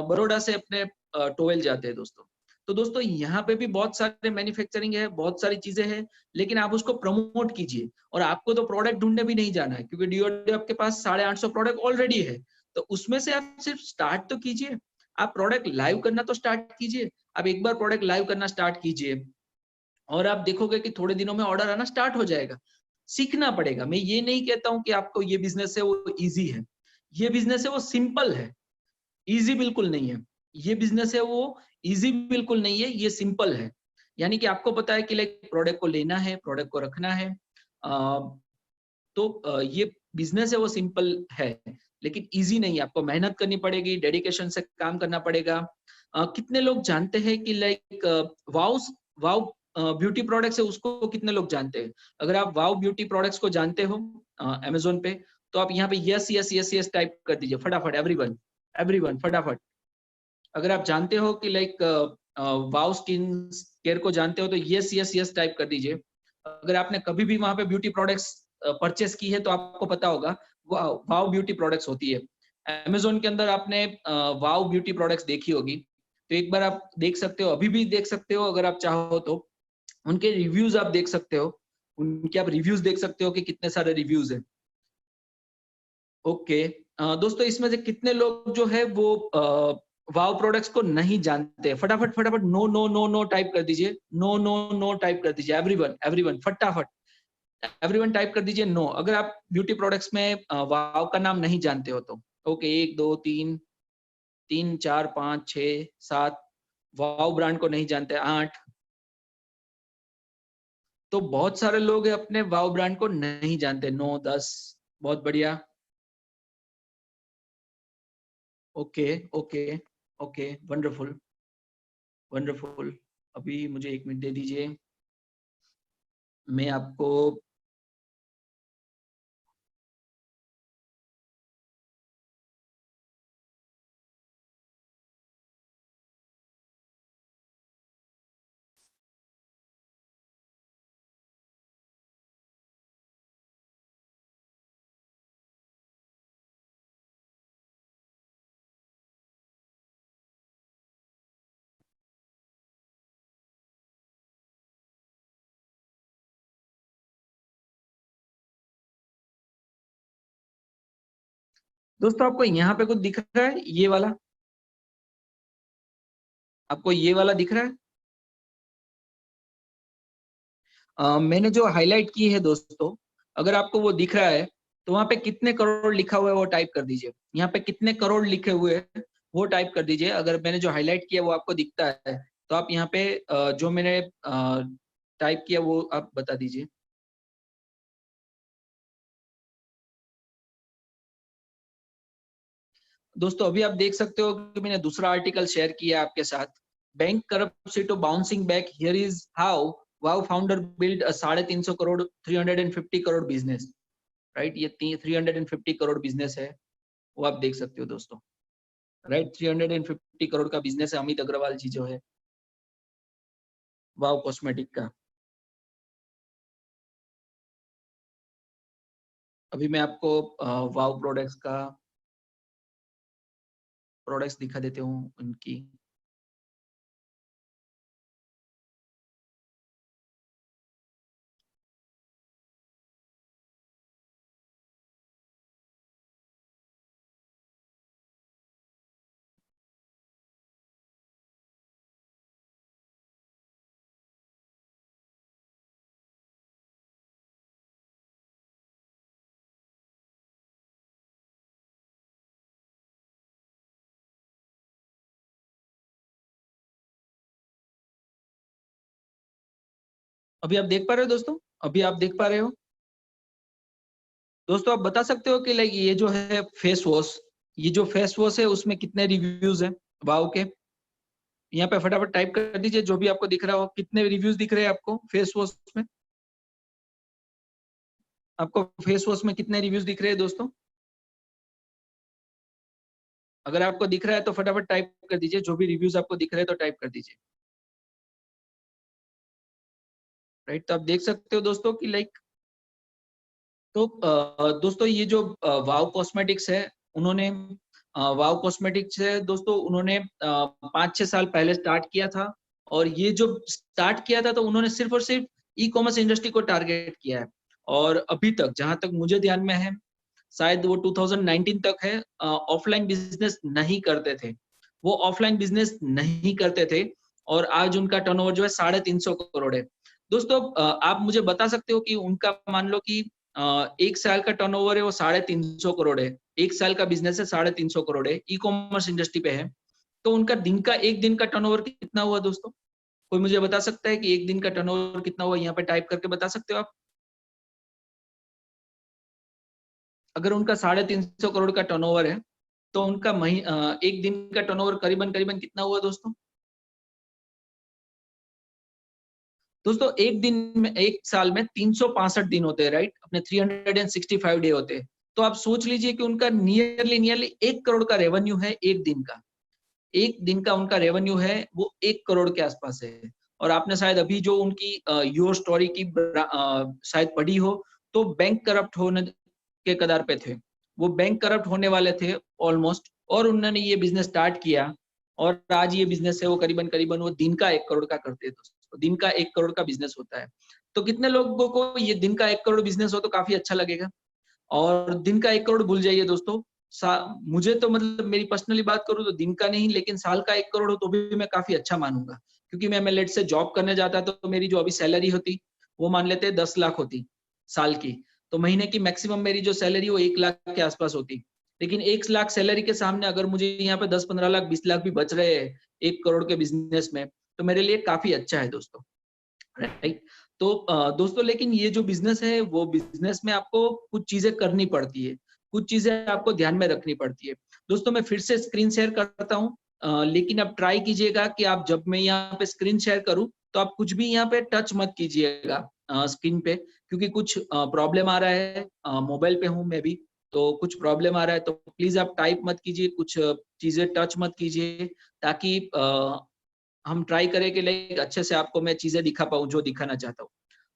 बड़ौदा से अपने टोवेल जाते हैं दोस्तों। तो दोस्तों यहाँ पे भी बहुत सारे मैन्युफैक्चरिंग है, बहुत सारी चीजें हैं, लेकिन आप उसको प्रमोट कीजिए। और आपको तो प्रोडक्ट ढूंढने भी नहीं जाना है, क्योंकि डीओडी आपके पास 850 प्रोडक्ट ऑलरेडी है। तो उसमें से आप सिर्फ स्टार्ट तो कीजिए, आप प्रोडक्ट लाइव करना तो स्टार्ट कीजिए। आप एक बार प्रोडक्ट लाइव करना स्टार्ट कीजिए, और आप देखोगे कि थोड़े दिनों में ऑर्डर आना स्टार्ट हो जाएगा। सीखना पड़ेगा। मैं ये नहीं कहता हूँ कि आपको ये बिजनेस है वो इजी है, ये बिजनेस है वो सिंपल है, इजी बिल्कुल नहीं है। ये बिजनेस है वो इजी बिल्कुल नहीं है, ये सिंपल है। यानी कि आपको पता है कि लाइक प्रोडक्ट को लेना है, प्रोडक्ट को रखना है। तो ये बिजनेस है वो सिंपल है, लेकिन इजी नहीं है। आपको मेहनत करनी पड़ेगी, डेडिकेशन से काम करना पड़ेगा। कितने लोग जानते हैं कि लाइक वाव वाव ब्यूटी प्रोडक्ट्स है, उसको कितने लोग जानते हैं? अगर आप वाव ब्यूटी प्रोडक्ट्स को जानते हो अमेजोन पे, तो आप यहाँ पे yes yes yes yes type कर दीजिए फटाफट। एवरीवन, एवरीवन फटाफट। अगर आप जानते हो कि लाइक वाव स्किन केयर को जानते हो तो यस यस यस टाइप कर दीजिए। अगर आपने कभी भी वहां पे ब्यूटी प्रोडक्ट्स परचेस की है तो आपको पता होगा वाव ब्यूटी प्रोडक्ट्स होती है। अमेजोन के अंदर आपने वाव ब्यूटी प्रोडक्ट्स देखी होगी, तो एक बार आप देख सकते हो, अभी भी देख सकते हो अगर आप चाहो तो। उनके रिव्यूज आप देख सकते हो, उनके आप रिव्यूज देख सकते हो कि कितने सारे रिव्यूज है। ओके दोस्तों, इसमें से कितने लोग जो है वो वाव प्रोडक्ट्स को नहीं जानते? फटाफट फटाफट no no no no type कर दीजिए, नो नो नो टाइप कर दीजिए। एवरीवन एवरीवन फटाफट एवरीवन टाइप कर दीजिए नो, अगर आप ब्यूटी प्रोडक्ट्स में वाव का नाम नहीं जानते हो तो। ओके, 1 2 3 3 4 5 6 7, वाव ब्रांड को नहीं जानते 8। तो बहुत सारे लोग अपने वाव ब्रांड को नहीं जानते, 9 10। बहुत बढ़िया। Okay okay okay, wonderful wonderful. अभी मुझे 1 मिनट दे दीजिए, मैं आपको दोस्तों आपको यहाँ पे कुछ दिख रहा है? ये वाला आपको ये वाला दिख रहा है? मैंने जो हाईलाइट की है दोस्तों, अगर आपको वो दिख रहा है तो वहां पे कितने करोड़ लिखा हुआ है वो टाइप कर दीजिए। यहाँ पे कितने करोड़ लिखे हुए हैं वो टाइप कर दीजिए। अगर मैंने जो हाईलाइट किया वो आपको दिखता है तो आप यहाँ पे जो मैंने टाइप किया वो आप बता दीजिए। दोस्तों अभी आप देख सकते हो कि मैंने दूसरा आर्टिकल शेयर किया आपके साथ। Bankruptcy bouncing back, here is how wow founder build a 350 crore 350 crore business. Right, ये 350 करोड़ बिजनेस है, वो आप देख सकते हो दोस्तों। राइट, 350 करोड़ का बिजनेस है अमित अग्रवाल जी जो है वाव कॉस्मेटिक का। अभी मैं आपको वाव प्रोडक्ट्स दिखा देती हूँ उनकी। अभी आप देख पा रहे हो दोस्तों? अभी आप देख पा रहे हो दोस्तों? आप बता सकते हो कि लाइक ये जो है फेस वॉश, ये जो फेस वॉश है उसमें कितने रिव्यूज है वाव के? यहाँ पे फटाफट टाइप कर दीजिए जो भी आपको दिख रहा हो। कितने रिव्यूज दिख रहे हैं आपको फेस वॉश में? आपको फेस वॉश में कितने रिव्यूज दिख रहे हैं दोस्तों? अगर आपको दिख रहा है तो फटाफट टाइप कर दीजिए, जो भी रिव्यूज आपको दिख रहे हैं तो टाइप कर दीजिए। राइट, तो आप देख सकते हो दोस्तों कि लाइक, तो दोस्तों ये जो वाव कॉस्मेटिक्स है, उन्होंने वाव कॉस्मेटिक्स है दोस्तों, उन्होंने 5 6 साल पहले स्टार्ट किया था। और ये जो स्टार्ट किया था तो उन्होंने सिर्फ और सिर्फ ई कॉमर्स इंडस्ट्री को टारगेट किया है। और अभी तक जहां तक मुझे ध्यान में है, शायद वो 2019 तक है, ऑफलाइन बिजनेस नहीं करते थे। वो ऑफलाइन बिजनेस नहीं करते थे और आज उनका टर्नओवर जो है 350 करोड़ है। दोस्तों आप मुझे बता सकते हो कि उनका मान लो कि 1 साल का टर्नओवर है वो 350 करोड़ है। 1 साल का बिजनेस है 350 करोड़ है, ई कॉमर्स इंडस्ट्री पे है। तो उनका एक दिन का टर्नओवर कितना हुआ दोस्तों? कोई मुझे बता सकता है कि एक दिन का टर्नओवर कितना हुआ? यहाँ पे टाइप करके बता सकते हो आप? अगर उनका 350 करोड़ का टर्नओवर है तो उनका एक दिन का टर्नओवर करीबन करीबन कितना हुआ दोस्तों? दोस्तों एक दिन में, एक साल में 365 दिन होते हैं, राइट? अपने 365 डे होते हैं। तो आप सोच लीजिए कि उनका नियरली नियरली 1 करोड़ का रेवेन्यू है एक दिन का। एक दिन का उनका रेवेन्यू है वो 1 करोड़ के आसपास है। और आपने शायद अभी जो उनकी योर स्टोरी की शायद पढ़ी हो, तो बैंक करप्ट होने के कगार पे थे। वो बैंक करप्ट होने वाले थे ऑलमोस्ट, और उन्होंने ये बिजनेस स्टार्ट किया, और आज ये बिजनेस है वो करीबन वो दिन का 1 करोड़ का करते हैं दोस्तों। दिन का 1 करोड़ का बिजनेस होता है। तो कितने लोगों को ये दिन का 1 करोड़ बिजनेस हो तो काफी अच्छा लगेगा। और दिन का 1 करोड़ भूल जाइए दोस्तों। मुझे तो मतलब मेरी पर्सनली बात करूँ तो दिन का नहीं, लेकिन साल का 1 करोड़ हो तो भी मैं काफी अच्छा मानूंगा। क्योंकि मैं लेट से जॉब करने जाता तो मेरी जो अभी सैलरी होती वो मान लेते 10 लाख होती साल की। तो महीने की मैक्सिमम मेरी जो सैलरी वो 1 लाख के आसपास होती। लेकिन 1 लाख सैलरी के सामने अगर मुझे यहाँ पे 10-15 लाख 20 लाख भी बच रहे हैं 1 करोड़ के बिजनेस में, तो मेरे लिए काफी अच्छा है दोस्तों। राइट। तो दोस्तों, लेकिन ये जो बिजनेस है वो बिजनेस में आपको कुछ चीजें करनी पड़ती है, कुछ चीजें आपको ध्यान में रखनी पड़ती है। दोस्तों मैं फिर से स्क्रीन शेयर करता हूँ, लेकिन अब ट्राई कीजिएगा कि आप जब मैं यहाँ पे स्क्रीन शेयर करूँ तो आप कुछ भी यहाँ पे टच मत कीजिएगा स्क्रीन पे, क्योंकि कुछ प्रॉब्लम आ रहा है। मोबाइल पे हूँ मैं भी, तो कुछ प्रॉब्लम आ रहा है, तो प्लीज आप टाइप मत कीजिए, कुछ चीजें टच मत कीजिए, ताकि हम ट्राई करें कि लाइक अच्छे से आपको मैं चीजें दिखा पाऊँ जो दिखाना चाहता हूँ।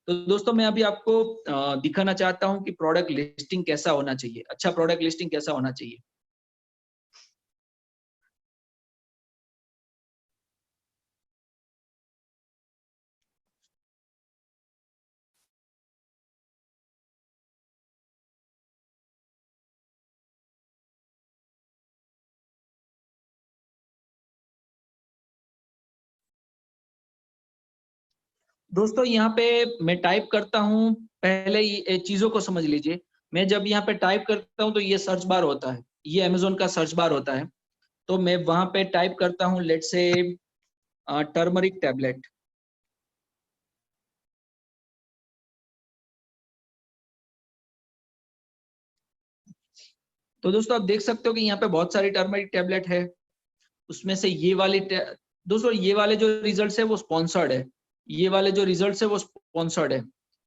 तो दोस्तों मैं अभी आपको दिखाना चाहता हूँ कि प्रोडक्ट लिस्टिंग कैसा होना चाहिए, अच्छा प्रोडक्ट लिस्टिंग कैसा होना चाहिए। दोस्तों यहाँ पे मैं टाइप करता हूँ, पहले ये चीजों को समझ लीजिए। मैं जब यहाँ पे टाइप करता हूँ तो ये सर्च बार होता है, ये अमेजोन का सर्च बार होता है। तो मैं वहां पे टाइप करता हूँ लेट से टर्मरिक टैबलेट। तो दोस्तों आप देख सकते हो कि यहाँ पे बहुत सारी टर्मरिक टैबलेट है। उसमें से ये वाली दोस्तों ये वाले जो रिजल्ट है वो स्पॉन्सर्ड है, ये वाले जो रिजल्ट है वो स्पॉन्सर्ड है।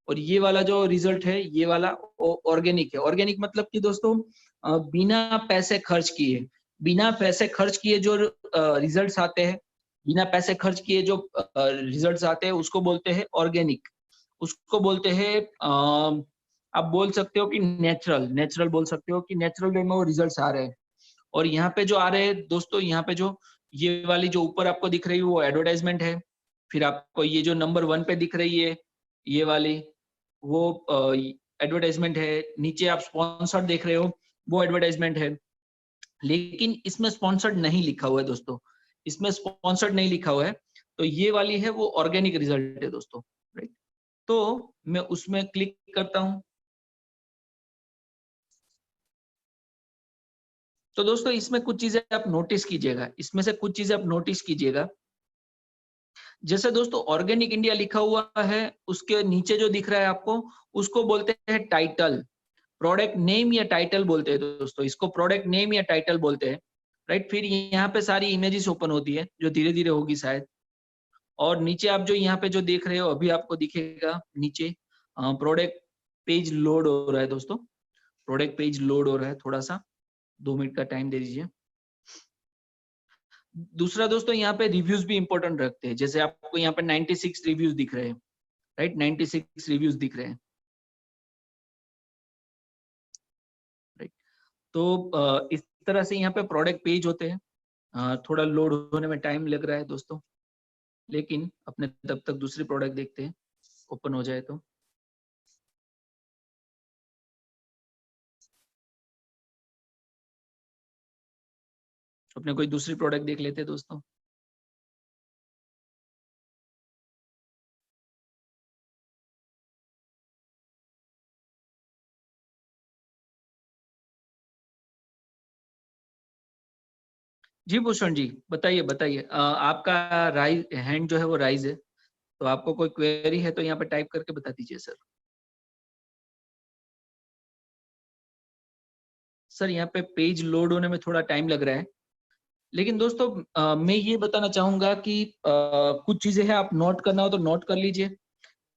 और ये वाला जो रिजल्ट है ये वाला ऑर्गेनिक है। ऑर्गेनिक मतलब कि दोस्तों बिना पैसे खर्च किए, बिना पैसे खर्च किए जो रिजल्ट्स आते हैं, बिना पैसे खर्च किए जो रिजल्ट्स आते हैं उसको बोलते हैं ऑर्गेनिक। उसको बोलते हैं आप बोल सकते हो कि नेचुरल, नेचुरल बोल सकते हो कि नेचुरल वे में वो रिजल्ट्स आ रहे हैं। और यहाँ पे जो आ रहे हैं दोस्तों, यहाँ पे जो ये वाली जो ऊपर आपको दिख रही है वो एडवर्टाइजमेंट है। फिर आपको ये जो नंबर 1 पे दिख रही है ये वाली, वो एडवर्टाइजमेंट है। नीचे आप स्पॉन्सर्ड देख रहे हो वो एडवर्टाइजमेंट है। लेकिन इसमें स्पॉन्सर्ड नहीं लिखा हुआ है दोस्तों, इसमें स्पॉन्सर्ड नहीं लिखा हुआ है। तो ये वाली है वो ऑर्गेनिक रिजल्ट है दोस्तों। राइट। तो मैं उसमें क्लिक करता हूँ। तो दोस्तों इसमें कुछ चीजें आप नोटिस कीजिएगा, इसमें से कुछ चीजें आप नोटिस कीजिएगा। जैसे दोस्तों ऑर्गेनिक इंडिया लिखा हुआ है, उसके नीचे जो दिख रहा है आपको उसको बोलते हैं टाइटल, प्रोडक्ट नेम या टाइटल बोलते हैं दोस्तों, इसको प्रोडक्ट नेम या टाइटल बोलते हैं। राइट। फिर यहाँ पे सारी इमेजेस ओपन होती है जो धीरे धीरे होगी शायद। और नीचे आप जो यहाँ पे जो देख रहे हो अभी आपको दिखेगा नीचे प्रोडक्ट पेज लोड हो रहा है दोस्तों, प्रोडक्ट पेज लोड हो रहा है, थोड़ा सा 2 मिनट का टाइम दे दीजिए। दूसरा दोस्तों यहाँ पे रिव्यूज भी इंपॉर्टेंट रखते हैं। जैसे आपको यहाँ पे 96 रिव्यूज दिख रहे हैं, राइट, 96 रिव्यूज दिख रहे हैं। राइट। तो इस तरह से यहाँ पे प्रोडक्ट पेज होते हैं। थोड़ा लोड होने में टाइम लग रहा है दोस्तों, लेकिन अपने तब तक दूसरी प्रोडक्ट देखते हैं ओपन हो जाए तो। अपने कोई दूसरी प्रोडक्ट देख लेते हैं दोस्तों। जी भूषण जी, बताइए बताइए। आपका राइज हैंड जो है वो राइज है, तो आपको कोई क्वेरी है तो यहाँ पे टाइप करके बता दीजिए सर। सर यहाँ पे पेज लोड होने में थोड़ा टाइम लग रहा है, लेकिन दोस्तों मैं ये बताना चाहूंगा कि कुछ चीजें हैं आप नोट करना हो तो नोट कर लीजिए,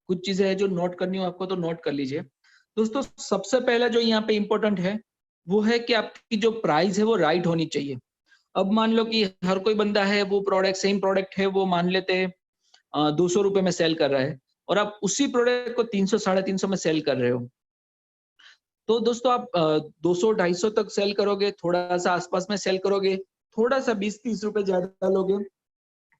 कुछ चीजें हैं जो नोट करनी हो आपको तो नोट कर लीजिए। दोस्तों सबसे पहला जो यहाँ पे इम्पोर्टेंट है वो है कि आपकी जो प्राइस है वो राइट होनी चाहिए। अब मान लो कि हर कोई बंदा है, वो प्रोडक्ट सेम प्रोडक्ट है, वो मान लेते हैं 200 रुपए में सेल कर रहा है, और आप उसी प्रोडक्ट को 300 साढ़े 300 में सेल कर रहे हो। तो दोस्तों आप 200-250 तक सेल करोगे, थोड़ा सा आसपास में सेल करोगे, थोड़ा सा 20-30 रुपए ज्यादा लोगे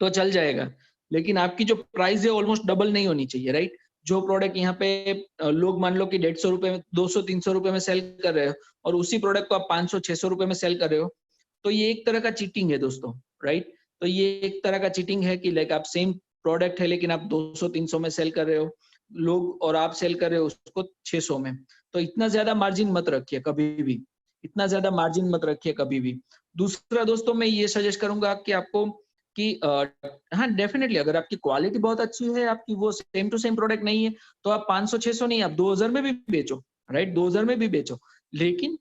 तो चल जाएगा। लेकिन आपकी जो प्राइस है ऑलमोस्ट डबल नहीं होनी चाहिए, राइट? जो प्रोडक्ट यहाँ पे लोग मान लो कि 150 रुपए में, 200-300 रुपए में सेल कर रहे हो, और उसी प्रोडक्ट को आप 500-600 रुपए में सेल कर रहे हो, तो ये एक तरह का चीटिंग है दोस्तों, राइट? तो ये एक तरह का चीटिंग है कि लाइक आप सेम प्रोडक्ट है लेकिन आप 200-300 में सेल कर रहे हो लोग, और आप सेल कर रहे हो उसको 600 में। तो इतना ज्यादा मार्जिन मत रखिए कभी भी, इतना ज्यादा मार्जिन मत रखिए कभी भी। दूसरा दोस्तों मैं ये सजेस्ट करूंगा कि आपको कि हाँ डेफिनेटली अगर आपकी क्वालिटी बहुत अच्छी है, आपकी वो सेम टू सेम प्रोडक्ट नहीं है, तो आप 500-600 नहीं, आप 2000 में भी बेचो, राइट? 2000 में भी बेचो, लेकिन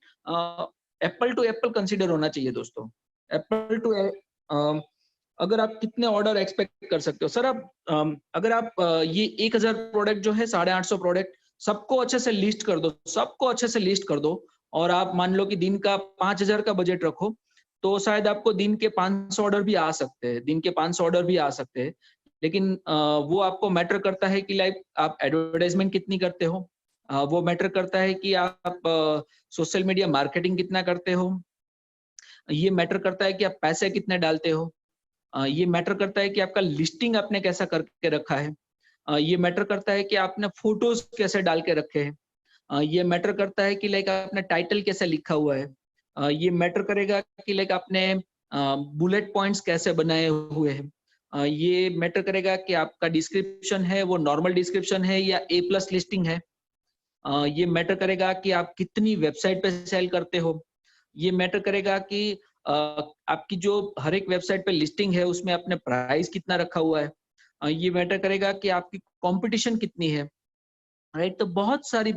एप्पल टू एप्पल कंसीडर होना चाहिए दोस्तों। एप्पल टू अगर आप कितने ऑर्डर एक्सपेक्ट कर सकते हो सर, आप अगर आप ये 1000 प्रोडक्ट जो है 850 प्रोडक्ट सबको अच्छे से लिस्ट कर दो, सबको अच्छे से लिस्ट कर दो, और आप मान लो कि दिन का 5000 का बजट रखो, तो शायद आपको दिन के 500 ऑर्डर भी आ सकते हैं, दिन के 500 ऑर्डर भी आ सकते हैं। लेकिन वो आपको मैटर करता है कि लाइक आप एडवर्टाइजमेंट कितनी करते हो, वो मैटर करता है कि आप सोशल मीडिया मार्केटिंग कितना करते हो, ये मैटर करता है कि आप पैसे कितने डालते हो, ये मैटर करता है कि आपका लिस्टिंग आपने कैसा करके रखा है, ये मैटर करता है कि आपने फोटोज कैसे डाल के रखे हैं, ये मैटर करता है कि लाइक आपने टाइटल कैसे लिखा हुआ है, ये मैटर करेगा कि लाइक आपने बुलेट पॉइंट्स कैसे बनाए हुए हैं, ये मैटर करेगा कि आपका डिस्क्रिप्शन है वो नॉर्मल डिस्क्रिप्शन है या A+ लिस्टिंग है, ये मैटर करेगा कि आप कितनी वेबसाइट पे सेल करते हो, ये मैटर करेगा कि आपकी जो हर एक वेबसाइट पे लिस्टिंग है उसमें आपने प्राइस कितना रखा हुआ है, ये मैटर करेगा कि आपकी कंपटीशन कितनी है, राइट? तो बहुत सारी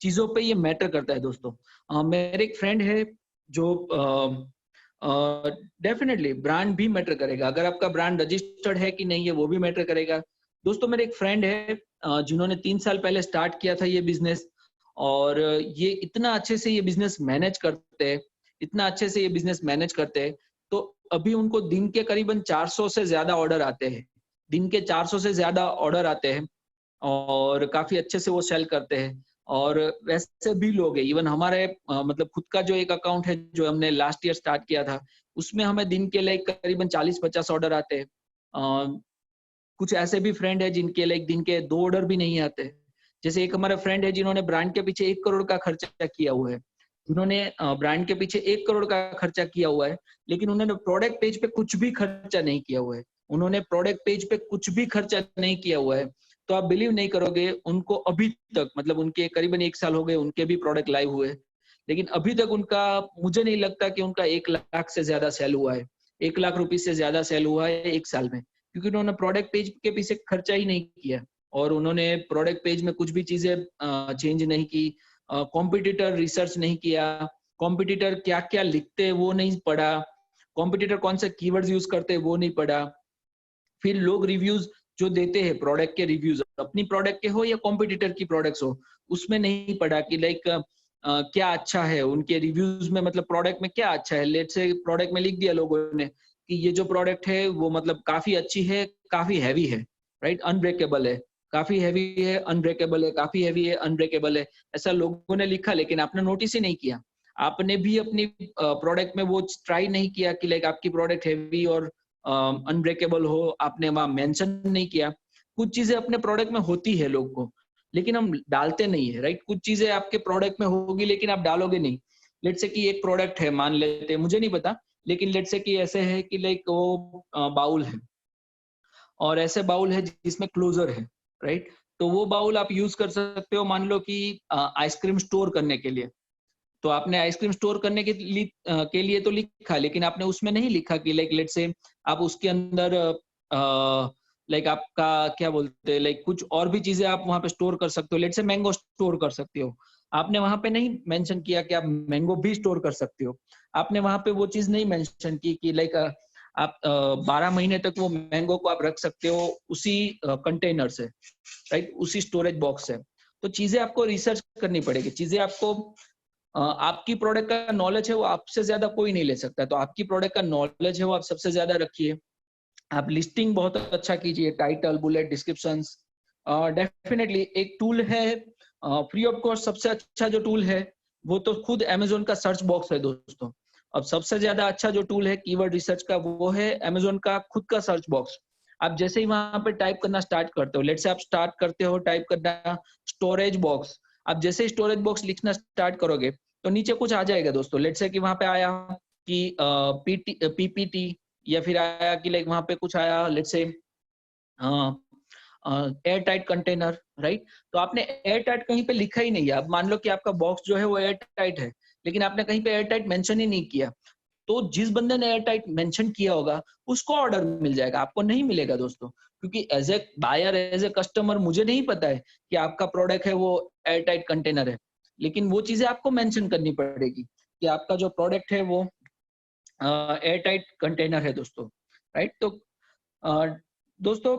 चीजों पे ये मैटर करता है दोस्तों। मेरे एक फ्रेंड है जो डेफिनेटली ब्रांड भी मैटर करेगा, अगर आपका ब्रांड रजिस्टर्ड है कि नहीं है वो भी मैटर करेगा। दोस्तों मेरे एक फ्रेंड है जिन्होंने 3 साल पहले स्टार्ट किया था ये बिजनेस, और ये इतना अच्छे से ये बिजनेस मैनेज करते हैं, इतना अच्छे से ये बिजनेस मैनेज करते हैं, तो अभी उनको दिन के करीबन 400 से ज्यादा ऑर्डर आते हैं, दिन के 400 से ज्यादा ऑर्डर आते हैं, और काफी अच्छे से वो सेल करते हैं। और वैसे भी लोग हैं, इवन हमारे मतलब खुद का जो एक अकाउंट है जो हमने लास्ट ईयर स्टार्ट किया था, उसमें हमें दिन के लाइक करीबन 40-50 ऑर्डर आते हैं। कुछ ऐसे भी फ्रेंड है जिनके लाइक दिन के 2 ऑर्डर भी नहीं आते। जैसे एक हमारा फ्रेंड है जिन्होंने ब्रांड के पीछे 1 करोड़ का खर्चा किया हुआ है, उन्होंने ब्रांड के पीछे 1 करोड़ का खर्चा किया हुआ है, लेकिन उन्होंने प्रोडक्ट पेज पे कुछ भी खर्चा नहीं किया हुआ है, उन्होंने प्रोडक्ट पेज पे कुछ भी खर्चा नहीं किया हुआ है। तो आप बिलीव नहीं करोगे, उनको अभी तक मतलब उनके करीबन 1 साल हो गए उनके भी प्रोडक्ट लाइव हुए, लेकिन अभी तक उनका, मुझे नहीं लगता कि उनका 1 लाख से ज्यादा सेल हुआ है, 1 लाख रुपए से ज्यादा सेल हुआ है 1 साल में, क्योंकि उन्होंने प्रोडक्ट पेज के पीछे खर्चा ही नहीं किया, और उन्होंने प्रोडक्ट पेज में कुछ भी चीजें चेंज नहीं की, कॉम्पिटिटर रिसर्च नहीं किया, कॉम्पिटिटर क्या क्या लिखते हैं वो नहीं पढ़ा, कॉम्पिटिटर कौन से कीवर्ड्स यूज करते हैं वो नहीं पढ़ा, फिर लोग रिव्यूज जो देते हैं प्रोडक्ट के रिव्यूज अपनी प्रोडक्ट के हो या कॉम्पिटिटर की प्रोडक्ट्स हो, उसमें नहीं पढ़ा कि लाइक क्या अच्छा है उनके रिव्यूज में, मतलब प्रोडक्ट में क्या अच्छा है। लेट से प्रोडक्ट में लिख दिया लोगों ने कि ये जो प्रोडक्ट है वो मतलब काफी अच्छी है, काफी हैवी है, राइट, अनब्रेकेबल है, काफी हैवी है, अनब्रेकेबल है, काफी हैवी है, अनब्रेकेबल है, ऐसा लोगों ने लिखा, लेकिन आपने नोटिस ही नहीं किया, आपने भी अपनी प्रोडक्ट में वो ट्राई नहीं किया कि लाइक आपकी प्रोडक्ट हैवी और अनब्रेकेबल हो, आपने वहां मेंशन नहीं किया। कुछ चीजें अपने प्रोडक्ट में होती है लोग को, लेकिन हम डालते नहीं है, राइट? कुछ चीजें आपके प्रोडक्ट में होगी लेकिन आप डालोगे नहीं। लेट से कि एक प्रोडक्ट है, मान लेते हैं, मुझे नहीं पता, लेकिन लेट से कि ऐसे है कि लाइक वो बाउल है, और ऐसे बाउल है जिसमें क्लोजर है, राइट? तो वो बाउल आप यूज कर सकते हो, मान लो कि आइसक्रीम स्टोर करने के लिए, तो आपने आइसक्रीम स्टोर करने के लिए तो लिखा, लेकिन आपने उसमें नहीं लिखा कि लाइक लेट से आप उसके अंदर लाइक आपका क्या बोलते हैं, लाइक कुछ और भी चीजें आप वहां पे स्टोर कर सकते हो, लेट से मैंगो स्टोर कर सकते हो, आपने वहां पे नहीं मेंशन किया कि आप मैंगो भी स्टोर कर सकते हो, आपने वहां पे वो चीज नहीं मेंशन की कि लाइक आप 12 महीने तक वो मैंगो को आप रख सकते हो उसी कंटेनर से, राइट, उसी स्टोरेज बॉक्स से। तो चीजें आपको रिसर्च करनी पड़ेगी, चीजें आपको आपकी प्रोडक्ट का नॉलेज है वो आपसे ज्यादा कोई नहीं ले सकता, तो आपकी प्रोडक्ट का नॉलेज है वो आप सबसे ज्यादा रखिए। आप लिस्टिंग बहुत अच्छा कीजिए, टाइटल, बुलेट, डिस्क्रिप्शंस। डेफिनेटली एक टूल है फ्री ऑफ कॉस्ट, सबसे अच्छा जो टूल है वो तो खुद अमेजोन का सर्च बॉक्स है दोस्तों। अब सबसे ज्यादा अच्छा जो टूल है कीवर्ड रिसर्च का वो है अमेजोन का खुद का सर्च बॉक्स। आप जैसे ही वहां पे टाइप करना स्टार्ट करते हो, लेट से आप स्टार्ट करते हो टाइप करना स्टोरेज बॉक्स, आप जैसे ही स्टोरेज बॉक्स लिखना स्टार्ट करोगे तो नीचे कुछ आ जाएगा दोस्तों। लेट से कि वहां पे आया कि पीपीटी, या फिर आया कि लाइक वहां पे कुछ आया लेट से एयर टाइट कंटेनर, राइट। तो आपने एयर टाइट कहीं पे लिखा ही नहीं है। अब मान लो कि आपका बॉक्स जो है वो एयर टाइट है, लेकिन आपने कहीं पे एयर टाइट मेंशन ही नहीं किया, तो जिस बंदे ने एयर टाइट मेंशन किया होगा उसको ऑर्डर मिल जाएगा, आपको नहीं मिलेगा दोस्तों। क्योंकि as a buyer, as a customer मुझे नहीं पता है कि आपका प्रोडक्ट है वो एयर टाइट कंटेनर है, लेकिन वो चीजें आपको मेंशन करनी पड़ेगी कि आपका जो प्रोडक्ट है वो एयर टाइट कंटेनर है दोस्तों, राइट। तो दोस्तों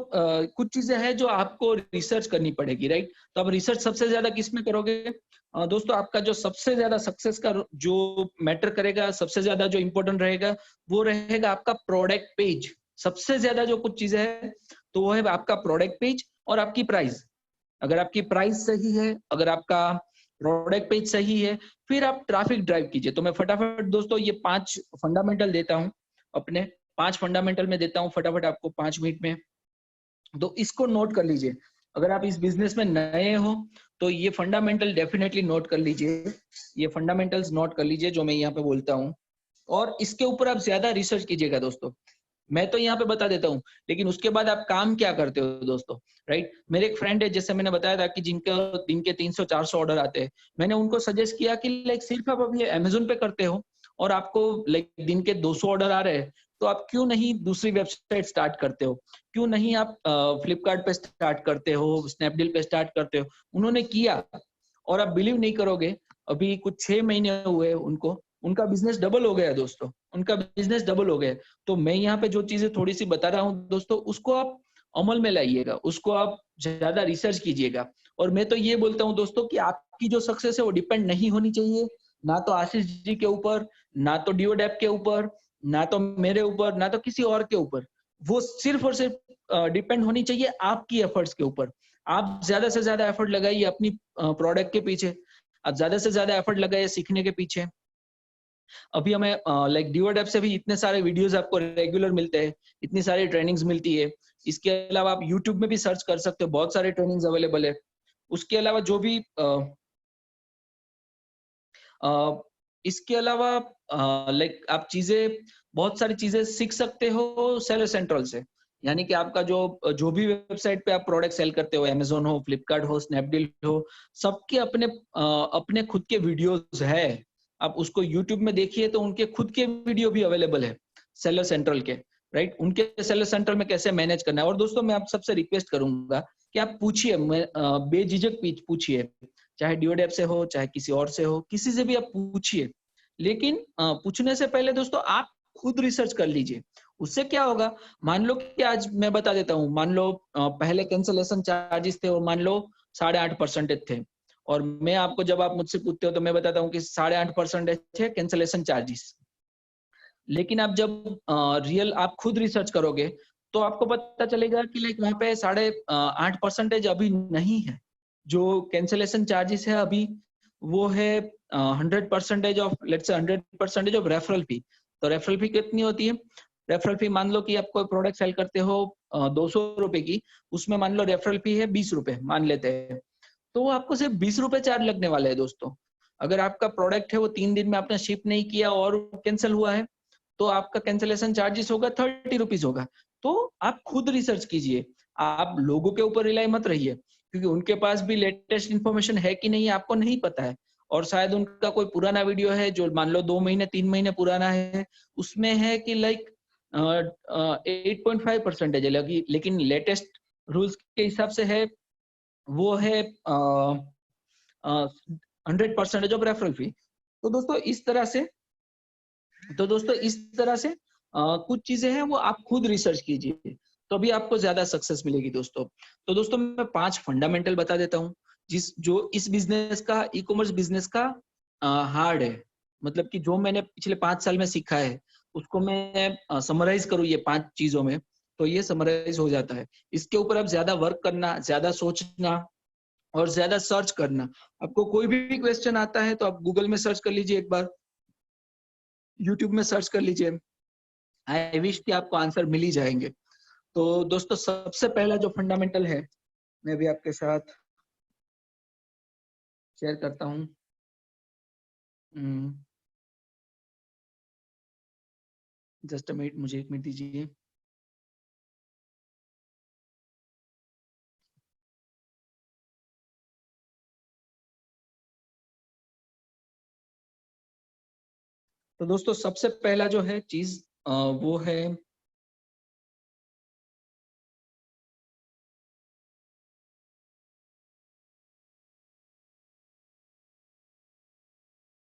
कुछ चीजें हैं जो आपको रिसर्च करनी पड़ेगी, राइट। तो आप रिसर्च सबसे ज्यादा किस में करोगे? दोस्तों आपका जो सबसे ज्यादा सक्सेस का जो मैटर करेगा, सबसे ज्यादा जो इंपॉर्टेंट रहेगा वो रहेगा आपका प्रोडक्ट पेज। सबसे ज्यादा जो कुछ चीजें है तो वो है आपका प्रोडक्ट पेज और आपकी प्राइस। अगर आपकी प्राइस सही है, अगर आपका प्रोडक्ट पेज सही है, फिर आप ट्रैफिक ड्राइव कीजिए। तो मैं फटाफट दोस्तों ये 5 फंडामेंटल देता हूं, अपने 5 फंडामेंटल में देता हूं फटाफट आपको 5 मिनट में। तो इसको नोट कर लीजिए। अगर आप इस बिजनेस में नए हो तो ये फंडामेंटल डेफिनेटली नोट कर लीजिए, ये फंडामेंटल्स नोट कर लीजिए जो मैं यहाँ पे बोलता हूँ, और इसके ऊपर आप ज्यादा रिसर्च कीजिएगा दोस्तों। मैं तो यहाँ पे बता देता हूँ, लेकिन उसके बाद आप काम क्या करते हो दोस्तों, राइट। मेरे एक फ्रेंड है, जैसे मैंने बताया था कि जिनके दिन के 300-400 ऑर्डर आते हैं, मैंने उनको सजेस्ट किया कि लाइक सिर्फ आप अभी अमेजोन पे करते हो और आपको लाइक दिन के 200 ऑर्डर आ रहे हैं, तो आप क्यों नहीं दूसरी वेबसाइट स्टार्ट करते हो, क्यों नहीं आप फ्लिपकार्ट पे स्टार्ट करते हो, स्नैपडील पे स्टार्ट करते हो। उन्होंने किया और आप बिलीव नहीं करोगे, अभी कुछ 6 महीने हुए उनको, उनका बिजनेस डबल हो गया दोस्तों, उनका बिजनेस डबल हो गया। तो मैं यहाँ पे जो चीजें थोड़ी सी बता रहा हूँ दोस्तों, उसको आप अमल में लाइएगा, उसको आप ज्यादा रिसर्च कीजिएगा। और मैं तो ये बोलता हूँ दोस्तों कि आपकी जो सक्सेस है वो डिपेंड नहीं होनी चाहिए ना तो आशीष जी के ऊपर, ना तो डिओडेप के ऊपर, ना तो मेरे ऊपर, ना तो किसी और के ऊपर। वो सिर्फ और सिर्फ डिपेंड होनी चाहिए आपकी एफर्ट्स के ऊपर। आप ज्यादा से ज्यादा एफर्ट लगाइए अपनी प्रोडक्ट के पीछे, आप ज्यादा से ज्यादा एफर्ट लगाइए सीखने के पीछे। अभी हमें लाइक डिओडेप से भी इतने सारे वीडियोस आपको रेगुलर मिलते हैं, इतनी सारी ट्रेनिंग्स मिलती है। इसके अलावा आप यूट्यूब में भी सर्च कर सकते हो, बहुत सारे ट्रेनिंग्स अवेलेबल है। उसके अलावा जो भी इसके अलावा लाइक आप चीजें, बहुत सारी चीजें सीख सकते हो सेलर सेंट्रल से। यानी कि आपका जो जो भी वेबसाइट पे आप प्रोडक्ट सेल करते हो, अमेजोन हो, फ्लिपकार्ट हो, स्नैपडील हो, सबके अपने अपने खुद के वीडियोस है। आप उसको यूट्यूब में देखिए तो उनके खुद के वीडियो भी अवेलेबल है सेलर सेंट्रल के, राइट। उनके सेलर सेंट्रल में कैसे मैनेज करना है। और दोस्तों मैं आप सबसे रिक्वेस्ट करूंगा कि आप पूछिए, बेझिझक पूछिए, चाहे डिओडेप से हो, चाहे किसी और से हो, किसी से भी आप पूछिए। लेकिन पूछने से पहले दोस्तों आप खुद रिसर्च कर लीजिए। उससे क्या होगा, मान लो कि आज मैं बता देता हूँ, मान लो पहले कैंसलेशन चार्जेस थे और मान लो 8.5% थे, और मैं आपको, जब आप मुझसे पूछते हो तो मैं बताता हूँ कि 8.5% है कैंसलेशन चार्जेस। लेकिन आप जब रियल आप खुद रिसर्च करोगे तो आपको पता चलेगा कि लाइक वहां पे 8.5% अभी नहीं है। जो कैंसलेशन चार्जेस है अभी वो है 100% of, let's say 100% of referral fee. तो रेफरल फी कितनी होती है? रेफरल फी मान लो कि आप कोई प्रोडक्ट सेल करते हो 200 रुपए की, उसमें मान लो रेफरल फी है 20 रुपए मान लेते हैं, तो आपको सिर्फ 20 रुपए चार्ज लगने वाले हैं दोस्तों। अगर आपका प्रोडक्ट है वो 3 दिन में आपने शिप नहीं किया और कैंसिल हुआ है, तो आपका कैंसलेशन चार्जेस होगा 30 रुपीज होगा। तो आप खुद रिसर्च कीजिए, आप लोगों के ऊपर रिलाई मत रहिए, क्योंकि उनके पास भी लेटेस्ट इन्फॉर्मेशन है कि नहीं आपको नहीं पता है। और शायद उनका कोई पुराना वीडियो है जो मान लो 2 महीने 3 महीने पुराना है, उसमें है कि लाइक 8.5% है, लेकिन लेटेस्ट रूल्स के हिसाब से है वो है 100% ऑफ रेफरल फी। तो दोस्तों इस तरह से कुछ चीजें हैं वो आप खुद रिसर्च कीजिए, तो अभी आपको ज्यादा सक्सेस मिलेगी दोस्तों। तो दोस्तों मैं 5 फंडामेंटल बता देता हूँ जिस जो इस बिजनेस का, ई कॉमर्स बिजनेस का हार्ड है, मतलब कि जो मैंने पिछले 5 साल में सीखा है उसको मैं समराइज करूँ ये 5 चीजों में, तो ये समराइज हो जाता है। इसके ऊपर अब ज्यादा वर्क करना, ज्यादा सोचना और ज्यादा सर्च करना। आपको कोई भी क्वेश्चन आता है तो आप गूगल में सर्च कर लीजिए, एक बार यूट्यूब में सर्च कर लीजिए, आई विश कि आपको आंसर मिल ही जाएंगे। तो दोस्तों सबसे पहला जो फंडामेंटल है, मैं भी आपके साथ शेयर करता हूँ। जस्ट अ मिनट, मुझे 1 मिनट दीजिए। तो दोस्तों सबसे पहला जो है चीज वो है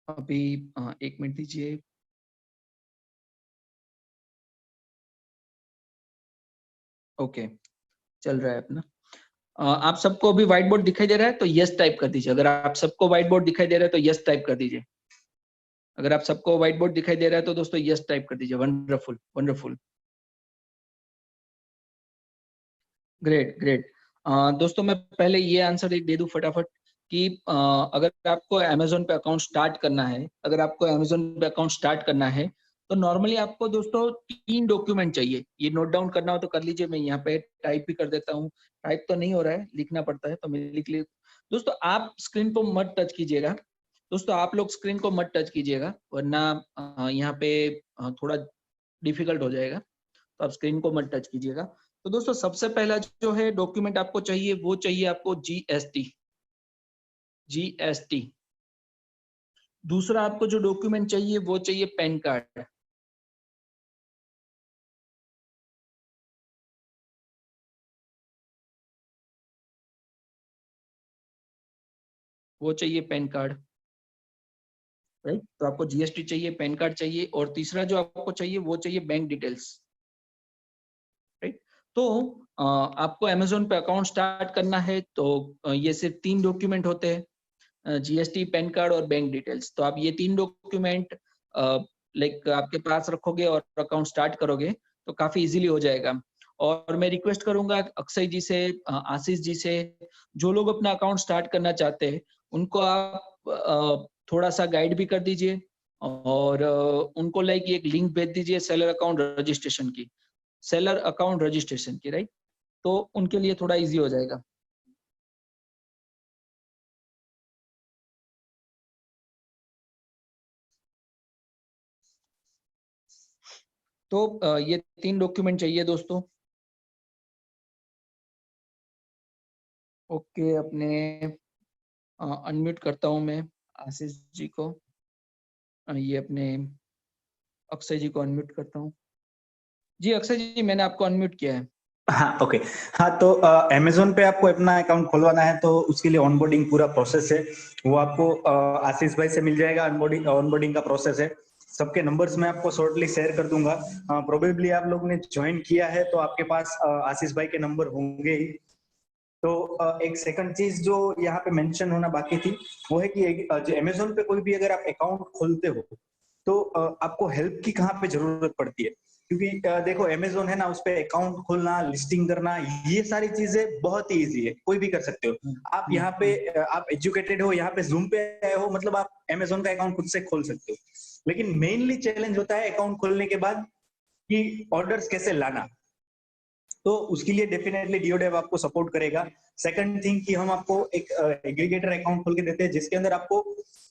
अभी 1 मिनट दीजिए। ओके, चल रहा है अपना। आप सबको अभी व्हाइट बोर्ड दिखाई दे रहा है तो यस टाइप कर दीजिए। अगर आप सबको व्हाइट बोर्ड दिखाई दे रहा है तो यस टाइप कर दीजिए। अगर आप सबको व्हाइट बोर्ड दिखाई दे रहा है तो दोस्तों यस टाइप कर दीजिए। Wonderful wonderful, great great. दोस्तों मैं पहले ये आंसर एक दे दूं फटाफट कि अगर आपको अमेजोन पे अकाउंट स्टार्ट करना है, अगर आपको अमेजोन पे अकाउंट स्टार्ट करना है तो नॉर्मली आपको दोस्तों 3 डॉक्यूमेंट चाहिए। ये नोट डाउन करना हो तो कर लीजिए, मैं यहाँ पे टाइप भी कर देता हूँ। टाइप तो नहीं हो रहा है, लिखना पड़ता है तो मैं लिख ली। दोस्तों आप स्क्रीन को मत टच कीजिएगा, दोस्तों आप लोग स्क्रीन को मत टच कीजिएगा, वरना यहाँ पे थोड़ा डिफिकल्ट हो जाएगा, तो आप स्क्रीन को मत टच कीजिएगा। तो दोस्तों सबसे पहला जो है डॉक्यूमेंट आपको चाहिए वो चाहिए आपको जीएसटी, जीएसटी। दूसरा आपको जो डॉक्यूमेंट चाहिए वो चाहिए पैन कार्ड, वो चाहिए पैन कार्ड, राइट। तो आपको जीएसटी चाहिए, पैन कार्ड चाहिए, और तीसरा जो आपको चाहिए वो चाहिए बैंक डिटेल्स, राइट। तो आपको अमेजोन पे अकाउंट स्टार्ट करना है तो ये सिर्फ 3 डॉक्यूमेंट होते हैं, जीएसटी, पैन कार्ड और बैंक डिटेल्स। तो आप ये 3 डॉक्यूमेंट लाइक आपके पास रखोगे और अकाउंट स्टार्ट करोगे तो काफी इजीली हो जाएगा। और मैं रिक्वेस्ट करूंगा अक्षय जी से, आशीष जी से, जो लोग अपना अकाउंट स्टार्ट करना चाहते हैं उनको आप थोड़ा सा गाइड भी कर दीजिए, और उनको लाइक एक लिंक भेज दीजिए सेलर अकाउंट रजिस्ट्रेशन की, सेलर अकाउंट रजिस्ट्रेशन की, राइट। तो उनके लिए थोड़ा इजी हो जाएगा। तो ये 3 डॉक्यूमेंट चाहिए दोस्तों। ओके, अपने अनम्यूट करता हूं मैं आशीष जी को, ये अपने अक्षय जी को अनम्यूट करता हूं। जी अक्षय जी, मैंने आपको अनम्यूट किया है। हाँ ओके। हाँ तो अमेजोन पे आपको अपना अकाउंट खुलवाना है तो उसके लिए ऑनबोर्डिंग पूरा प्रोसेस है, वो आपको आशीष भाई से मिल जाएगा। ऑनबोर्डिंग का प्रोसेस है, सबके नंबर्स मैं आपको शॉर्टली शेयर कर दूंगा। प्रोबेबली आप लोग ने ज्वाइन किया है तो आपके पास आशीष भाई के नंबर होंगे ही। तो एक सेकंड चीज जो यहाँ पे मेंशन होना बाकी थी वो है कि जो अमेजोन पे कोई भी अगर आप अकाउंट खोलते हो तो आपको हेल्प की कहाँ पे जरूरत पड़ती है, क्योंकि देखो अमेजोन है ना, उस पे अकाउंट खोलना, लिस्टिंग करना, ये सारी चीजें बहुत ही इजी है, कोई भी कर सकते हो आप। यहाँ पे आप एजुकेटेड हो, यहाँ पे जूम पे आए हो, मतलब आप अमेजोन का अकाउंट खुद से खोल सकते हो। लेकिन मेनली चैलेंज होता है अकाउंट खोलने के बाद कि ऑर्डर्स कैसे लाना, तो उसके लिए डेफिनेटली डियोडेव आपको सपोर्ट करेगा। सेकंड थिंग कि हम आपको एक एग्रीगेटर अकाउंट खोल के देते हैं जिसके अंदर आपको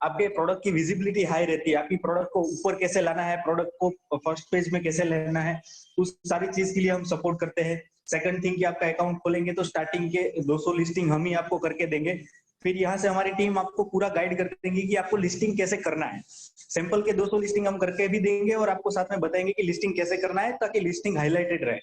आपके प्रोडक्ट की विजिबिलिटी हाई रहती है, आपकी प्रोडक्ट को ऊपर कैसे लाना है, प्रोडक्ट को फर्स्ट पेज में कैसे लेना है, उस सारी चीज के लिए हम सपोर्ट करते हैं। सेकंड थिंग कि आपका अकाउंट खोलेंगे तो स्टार्टिंग के 200 लिस्टिंग हम ही आपको करके देंगे, फिर यहाँ से हमारी टीम आपको पूरा गाइड कर देंगी कि आपको लिस्टिंग कैसे करना है। सिंपल के 200 लिस्टिंग हम करके भी देंगे और आपको साथ में बताएंगे कि लिस्टिंग कैसे करना है ताकि लिस्टिंग हाईलाइटेड रहे।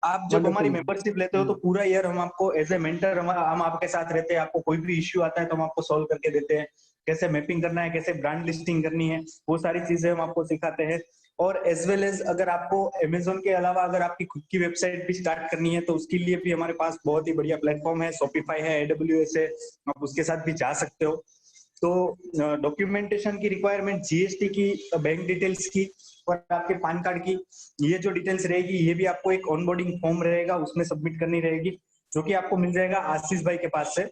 आप जब हमारी वंडरफुल। मेंबरशिप लेते हो तो पूरा ईयर हम आपको एज ए मेंटर हम आपके साथ रहते हैं, आपको कोई भी इश्यू आता है तो हम आपको सॉल्व करके देते हैं, कैसे मैपिंग करना है, कैसे ब्रांड लिस्टिंग करनी है, वो सारी चीजें हम आपको सिखाते हैं। और एज वेल एज अगर आपको अमेजोन के अलावा अगर आपकी खुद की वेबसाइट भी स्टार्ट करनी है तो उसके लिए भी हमारे पास बहुत ही बढ़िया प्लेटफॉर्म है, शॉपिफाई है, AWS है, आप उसके साथ भी जा सकते हो। तो डॉक्यूमेंटेशन की रिक्वायरमेंट जीएसटी की, बैंक डिटेल्स की और आपके पैन कार्ड की, ये जो डिटेल्स रहेगी ये भी आपको एक ऑनबोर्डिंग फॉर्म रहेगा उसमें सबमिट करनी रहेगी, जो कि आपको मिल जाएगा आशीष भाई के पास से।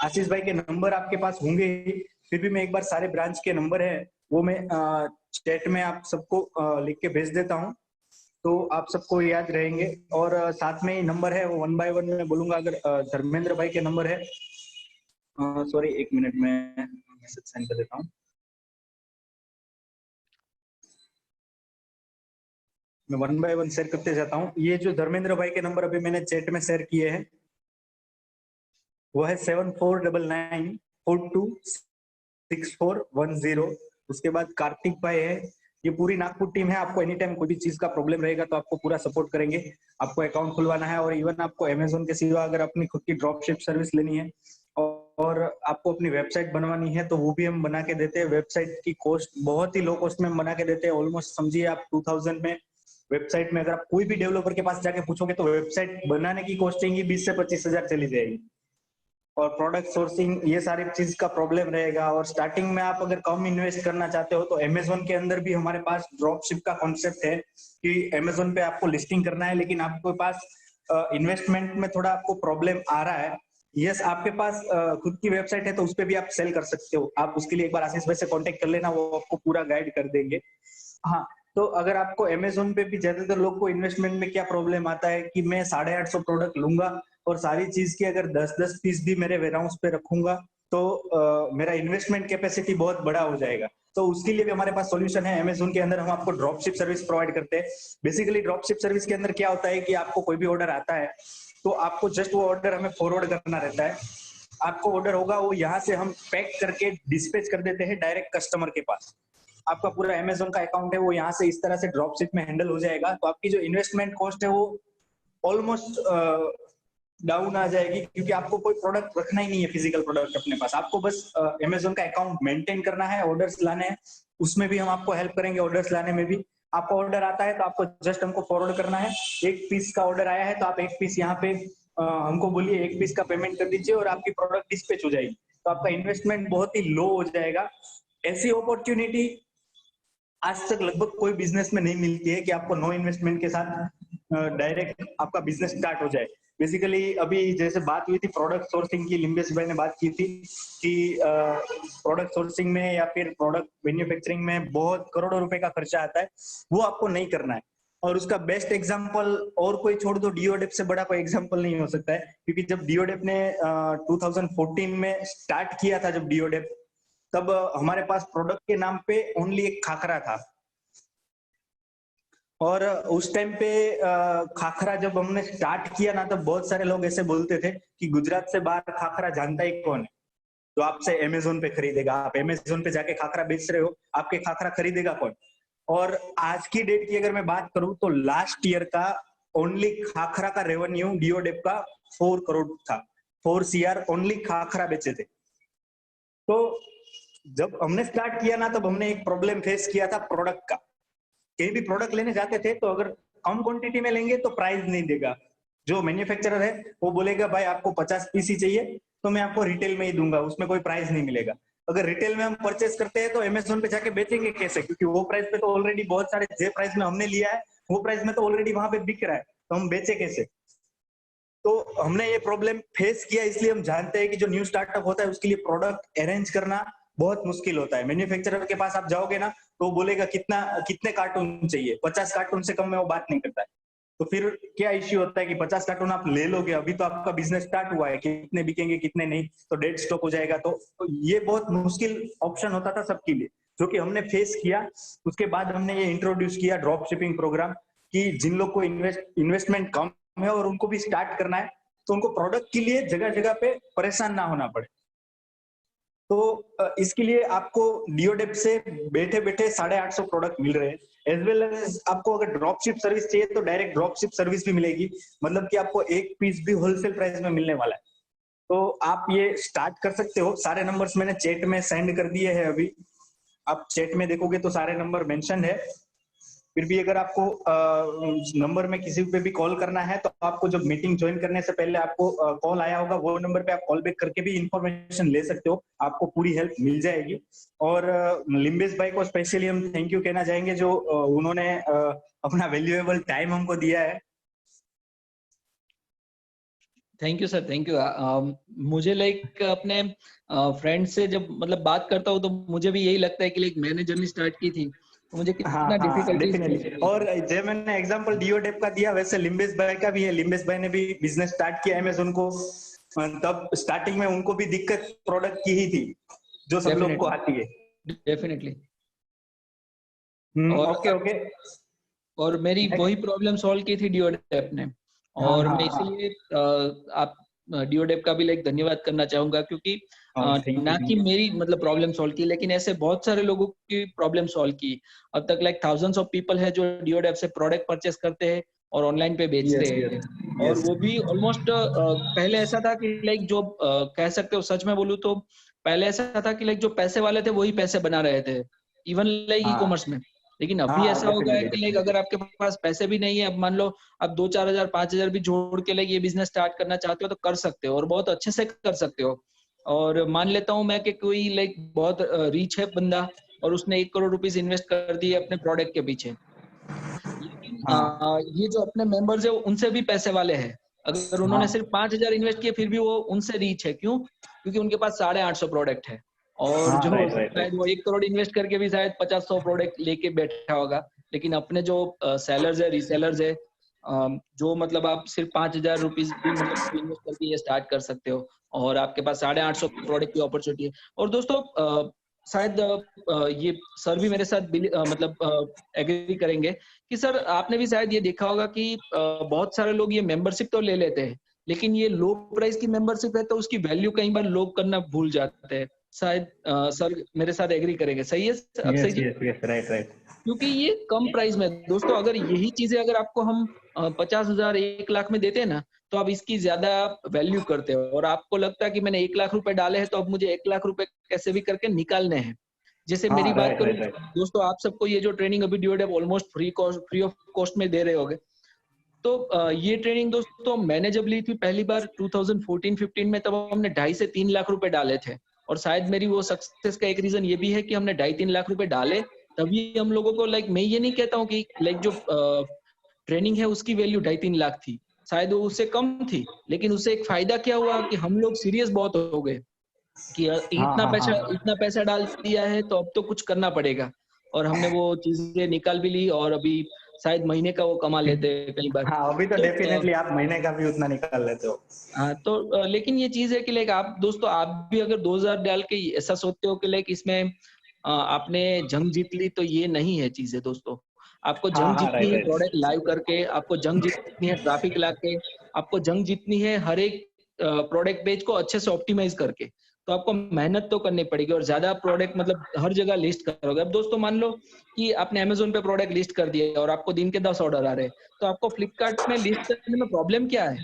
आशीष भाई के नंबर आपके पास होंगे ही, फिर भी मैं एक बार सारे ब्रांच के नंबर है वो मैं चैट में आप सबको लिख के भेज देता हूँ, तो आप सबको याद रहेंगे। और साथ में ही नंबर है वो 1 बाय 1 में बोलूंगा। अगर धर्मेंद्र भाई के नंबर है, सॉरी एक मिनट में मैसेज सेंड कर देता हूँ। मैं 1 बाय 1 शेयर करते जाता हूँ। ये जो धर्मेंद्र भाई के नंबर अभी मैंने चैट में शेयर किए हैं वो है 7499426410। उसके बाद कार्तिक भाई है, ये पूरी नागपुर टीम है। आपको एनी टाइम कोई भी चीज का प्रॉब्लम रहेगा तो आपको पूरा सपोर्ट करेंगे। आपको अकाउंट खुलवाना है और इवन आपको अमेजोन के सिवा अगर अपनी खुद की ड्रॉप शिप सर्विस लेनी है और आपको अपनी वेबसाइट बनवानी है तो वो भी हम बना के देते हैं। वेबसाइट की कॉस्ट बहुत ही लो कॉस्ट में हम बना के देते हैं। ऑलमोस्ट समझिए आप 2000 में वेबसाइट में, अगर आप कोई भी डेवलपर के पास जाके पूछोगे तो वेबसाइट बनाने की कॉस्टिंग ही 20 से 25 हजार चली जाएगी। और प्रोडक्ट सोर्सिंग ये सारी चीज का प्रॉब्लम रहेगा। और स्टार्टिंग में आप अगर कम इन्वेस्ट करना चाहते हो तो अमेजोन के अंदर भी हमारे पास ड्रॉप शिप का कॉन्सेप्ट है कि अमेजोन पे आपको लिस्टिंग करना है, लेकिन आपके पास इन्वेस्टमेंट में थोड़ा आपको प्रॉब्लम आ रहा है। यस, आपके पास खुद की वेबसाइट है तो उस पर भी आप सेल कर सकते हो। आप उसके लिए एक बार आशीष भाई से कांटेक्ट कर लेना, वो आपको पूरा गाइड कर देंगे। हाँ, तो अगर आपको अमेजोन पे भी ज्यादातर लोग को इन्वेस्टमेंट में क्या प्रॉब्लम आता है कि मैं 850 प्रोडक्ट लूंगा और सारी चीज की अगर 10-10 पीस भी मेरे वेयरहाउस पे रखूंगा तो मेरा इन्वेस्टमेंट कैपेसिटी बहुत बड़ा हो जाएगा। तो उसके लिए भी हमारे पास सॉल्यूशन है। अमेजोन के अंदर हम आपको ड्रॉप शिप सर्विस प्रोवाइड करते हैं। बेसिकली ड्रॉप शिप सर्विस के अंदर क्या होता है कि आपको कोई भी ऑर्डर आता है तो आपको जस्ट वो ऑर्डर हमें फॉरवर्ड करना रहता है। आपको ऑर्डर होगा वो यहाँ से हम पैक करके डिस्पैच कर देते हैं डायरेक्ट कस्टमर के पास। आपका पूरा अमेजोन का अकाउंट है वो यहाँ से इस तरह से ड्रॉप शिप में हैंडल हो जाएगा। तो आपकी जो इन्वेस्टमेंट कॉस्ट है वो ऑलमोस्ट डाउन आ जाएगी, क्योंकि आपको कोई प्रोडक्ट रखना ही नहीं है फिजिकल प्रोडक्ट अपने पास। आपको बस अमेजोन का अकाउंट मेंटेन करना है, ऑर्डर्स लाने हैं, उसमें भी हम आपको हेल्प करेंगे। ऑर्डर्स लाने में भी आपको ऑर्डर आता है तो आपको जस्ट हमको फॉरवर्ड करना है। एक पीस का ऑर्डर आया है तो आप एक पीस यहाँ पे हमको बोलिए, एक पीस का पेमेंट कर दीजिए और आपकी प्रोडक्ट डिस्पैच हो जाएगी। तो आपका इन्वेस्टमेंट बहुत ही लो हो जाएगा। ऐसी अपॉर्चुनिटी आज तक लगभग कोई बिजनेस में नहीं मिलती है कि आपको नो इन्वेस्टमेंट के साथ डायरेक्ट आपका बिजनेस स्टार्ट हो जाए। बेसिकली अभी जैसे बात हुई थी प्रोडक्ट सोर्सिंग की, लिम्बेश भाई ने बात की थी कि प्रोडक्ट सोर्सिंग में या फिर प्रोडक्ट मैन्युफैक्चरिंग में बहुत करोड़ों रुपए का खर्चा आता है, वो आपको नहीं करना है। और उसका बेस्ट एग्जांपल और कोई छोड़ दो, डीओडेप से बड़ा कोई एग्जांपल नहीं हो सकता है। क्योंकि जब डीओडेप ने 2014 में स्टार्ट किया था, जब डीओडेप, तब हमारे पास प्रोडक्ट के नाम पे ओनली एक खाखरा था। और उस टाइम पे खाखरा जब हमने स्टार्ट किया ना, तब बहुत सारे लोग ऐसे बोलते थे कि गुजरात से बाहर खाखरा जानता ही कौन है, तो आपसे अमेजोन पे खरीदेगा। आप अमेजोन पे जाके खाखरा बेच रहे हो, आपके खाखरा खरीदेगा कौन? और आज की डेट की अगर मैं बात करूं तो लास्ट ईयर का ओनली खाखरा का रेवेन्यू डीओडेप का 4 करोड़ था। 4 CR ओनली खाखरा बेचे थे। तो जब हमने स्टार्ट किया ना, तब हमने एक प्रॉब्लम फेस किया था प्रोडक्ट का। कहीं भी प्रोडक्ट लेने जाते थे तो अगर कम क्वांटिटी में लेंगे तो प्राइस नहीं देगा। जो मैन्युफैक्चरर है वो बोलेगा भाई आपको 50 पीस ही चाहिए तो मैं आपको रिटेल में ही दूंगा, उसमें कोई प्राइस नहीं मिलेगा। अगर रिटेल में हम परचेस करते हैं तो अमेजोन पे जाके बेचेंगे कैसे? क्योंकि वो प्राइस पे तो ऑलरेडी बहुत सारे, जे प्राइस में हमने लिया है वो प्राइस में तो ऑलरेडी वहां पे बिक रहा है, तो हम बेचे कैसे? तो हमने ये प्रॉब्लम फेस किया, इसलिए हम जानते हैं कि जो न्यू स्टार्टअप होता है उसके लिए प्रोडक्ट अरेंज करना बहुत मुश्किल होता है। मैन्युफैक्चरर के पास आप जाओगे ना तो वो बोलेगा कितने कार्टून चाहिए, 50 कार्टून से कम में वो बात नहीं करता है। तो फिर क्या इश्यू होता है कि 50 कार्टून आप ले लोगे, अभी तो आपका बिजनेस स्टार्ट हुआ है, कितने बिकेंगे कितने नहीं, तो डेड स्टॉक हो जाएगा। तो ये बहुत मुश्किल ऑप्शन होता था सबके लिए, जो कि हमने फेस किया। उसके बाद हमने ये इंट्रोड्यूस किया ड्रॉप शिपिंग प्रोग्राम, कि जिन लोग को इन्वेस्टमेंट कम है और उनको भी स्टार्ट करना है तो उनको प्रोडक्ट के लिए जगह जगह पे परेशान ना होना पड़े। तो इसके लिए आपको डीओडेप से बैठे बैठे 850 प्रोडक्ट मिल रहे हैं। एज वेल एज आपको अगर ड्रॉप शिप सर्विस चाहिए तो डायरेक्ट ड्रॉप शिप सर्विस भी मिलेगी, मतलब कि आपको एक पीस भी होलसेल प्राइस में मिलने वाला है। तो आप ये स्टार्ट कर सकते हो। सारे नंबर्स मैंने चैट में सेंड कर दिए हैं। अभी आप चैट में देखोगे तो सारे नंबर मेंशन है। फिर भी अगर आपको नंबर में किसी पे भी कॉल करना है तो आपको जब मीटिंग ज्वाइन करने से पहले आपको कॉल आया होगा, वो नंबर पे आप कॉल बैक करके भी इंफॉर्मेशन ले सकते हो, आपको पूरी हेल्प मिल जाएगी। और लिम्बेश भाई को स्पेशली हम थैंक यू कहना चाहेंगे, जो उन्होंने अपना वैल्यूएबल टाइम हमको दिया है। Thank you sir, thank you. मुझे लाइक अपने फ्रेंड से जब मतलब बात करता हूँ तो मुझे भी यही लगता है कि लाइक मैंने जर्नी स्टार्ट की थी तो मुझे हाँ कितना हाँ डिफिकल्टीज फेस डेफिनेटली। करनी और पड़ी। जब मैंने एग्जांपल डिओडेप का दिया, वैसे लिम्बेश भाई का भी है। लिम्बेश भाई ने भी बिजनेस स्टार्ट किया अमेज़न को, तब स्टार्टिंग में उनको भी दिक्कत प्रोडक्ट की ही थी, जो सब लोग को डेफिनेटली, आती है। डेफिनेटली। और ओके ओके। और मेरी वही प्रॉब्लम सॉल्व की थी डिओडेप ने। हाँ और हाँ मैं हाँ इसीलिए आप डिओडेप का भी लाइक धन्यवाद करना चाहूंगा, क्योंकि थैंक यू ना थैंक कि यू। मेरी मतलब प्रॉब्लम सॉल्व की, लेकिन ऐसे बहुत सारे लोगों की प्रॉब्लम सॉल्व की। अब तक लाइक थाउजेंड्स ऑफ पीपल है जो डिओडेप से प्रोडक्ट परचेस करते हैं और ऑनलाइन पे बेचते यस हैं। यस और यस। वो भी ऑलमोस्ट पहले ऐसा था कि लाइक जो कह सकते हो, सच में बोलूँ तो पहले ऐसा था कि लाइक जो पैसे वाले थे वही पैसे बना रहे थे, इवन लाइक ई हाँ कॉमर्स में। लेकिन अभी हाँ ऐसा हो गया है डेफिनेटली कि लाइक डेफिनेटली। अगर आपके पास पैसे भी नहीं है, अब मान लो आप 2-4 हजार 5 हजार भी जोड़ के लाइक ये बिजनेस स्टार्ट करना चाहते हो तो कर सकते हो, और बहुत अच्छे से कर सकते हो। और मान लेता हूँ मैं कि कोई लाइक बहुत रिच है बंदा और उसने 1 करोड़ रुपीज इन्वेस्ट कर दिए अपने प्रोडक्ट के पीछे, लेकिन हाँ ये जो अपने मेंबर्स है उनसे भी पैसे वाले हैं। अगर उन्होंने हाँ सिर्फ 5 हजार इन्वेस्ट किए फिर भी वो उनसे रीच है। क्यों? क्योंकि उनके पास 850 प्रोडक्ट है। और हाँ जो राइट राइट शायद राइट। वो 1 करोड़ इन्वेस्ट करके भी शायद 50-100 प्रोडक्ट लेके बैठा होगा। लेकिन अपने जो सेलर्स है, रीसेलर्स है, जो मतलब आप सिर्फ 5 हजार रुपीज भी मतलब इन्वेस्ट करके ये स्टार्ट कर सकते हो, और आपके पास 850 प्रोडक्ट की अपॉर्चुनिटी है। और दोस्तों शायद ये सर भी मेरे साथ मतलब एग्री करेंगे कि सर आपने भी शायद ये देखा होगा कि बहुत सारे लोग ये मेंबरशिप तो ले लेते हैं, लेकिन ये लो प्राइस की मेंबरशिप है तो उसकी वैल्यू कई बार लोग करना भूल जाते हैं। शायद सर मेरे साथ एग्री करेंगे। सही है अक्षय यस जी? Yes yes right right. क्योंकि ये कम प्राइस में है। दोस्तों अगर यही चीजें अगर आपको हम 50,000 1 लाख में देते हैं ना, तो आप इसकी ज्यादा वैल्यू करते हो और आपको लगता है कि मैंने 1 लाख रुपए डाले हैं तो अब मुझे 1 लाख रुपए कैसे भी करके निकालने हैं। जैसे मेरी हाँ बात राइट करूं, राइट राइट। दोस्तों आप सबको ये जो ट्रेनिंग अभी ड्यूडेप ऑलमोस्ट फ्री ऑफ कॉस्ट में दे रहे होगे। तो ये ट्रेनिंग दोस्तों मैंने जब ली थी पहली बार 2014-15 में, तब हमने 2.5 से 3 लाख रुपए डाले थे। और शायद मेरी वो सक्सेस का एक रीजन ये भी है कि हमने 2.5-3 लाख रुपए डाले, तभी हम लोगों को लाइक, मैं ये नहीं कहता हूँ कि लाइक जो ट्रेनिंग है उसकी वैल्यू 2.5-3 लाख थी, शायद वो उससे कम थी, लेकिन उससे एक फायदा क्या हुआ कि हम लोग सीरियस बहुत हो गए कि हाँ हाँ हाँ। इतना पैसा डाल दिया है तो अब तो कुछ करना पड़ेगा। और हमने वो चीजें निकाल भी ली और अभी शायद महीने का वो कमा लेते हैं कई बार। हाँ अभी तो तो डेफिनेटली आप महीने का भी उतना निकाल लेते हो। हाँ, तो लेकिन ये चीज है कि लाइक आप दोस्तों आप भी अगर 2,000 डाल के ऐसा सोचते हो कि लाइक इसमें आपने जंग जीत ली, तो ये नहीं है चीजें दोस्तों। आपको हाँ जंग हाँ जीतनी राइट है राइट। प्रोडक्ट लाइव करके, आपको जंग जीतनी है ट्रैफिक लाके, आपको जंग जीतनी है हर एक प्रोडक्ट पेज को अच्छे से ऑप्टिमाइज करके। तो आपको मेहनत तो करनी पड़ेगी और ज्यादा प्रोडक्ट मतलब हर जगह लिस्ट करोगे। अब दोस्तों मान लो कि आपने अमेज़न पे प्रोडक्ट लिस्ट कर दिया और आपको दिन के 10 ऑर्डर आ रहे हैं, तो आपको फ्लिपकार्ट में लिस्ट करने में प्रॉब्लम क्या है?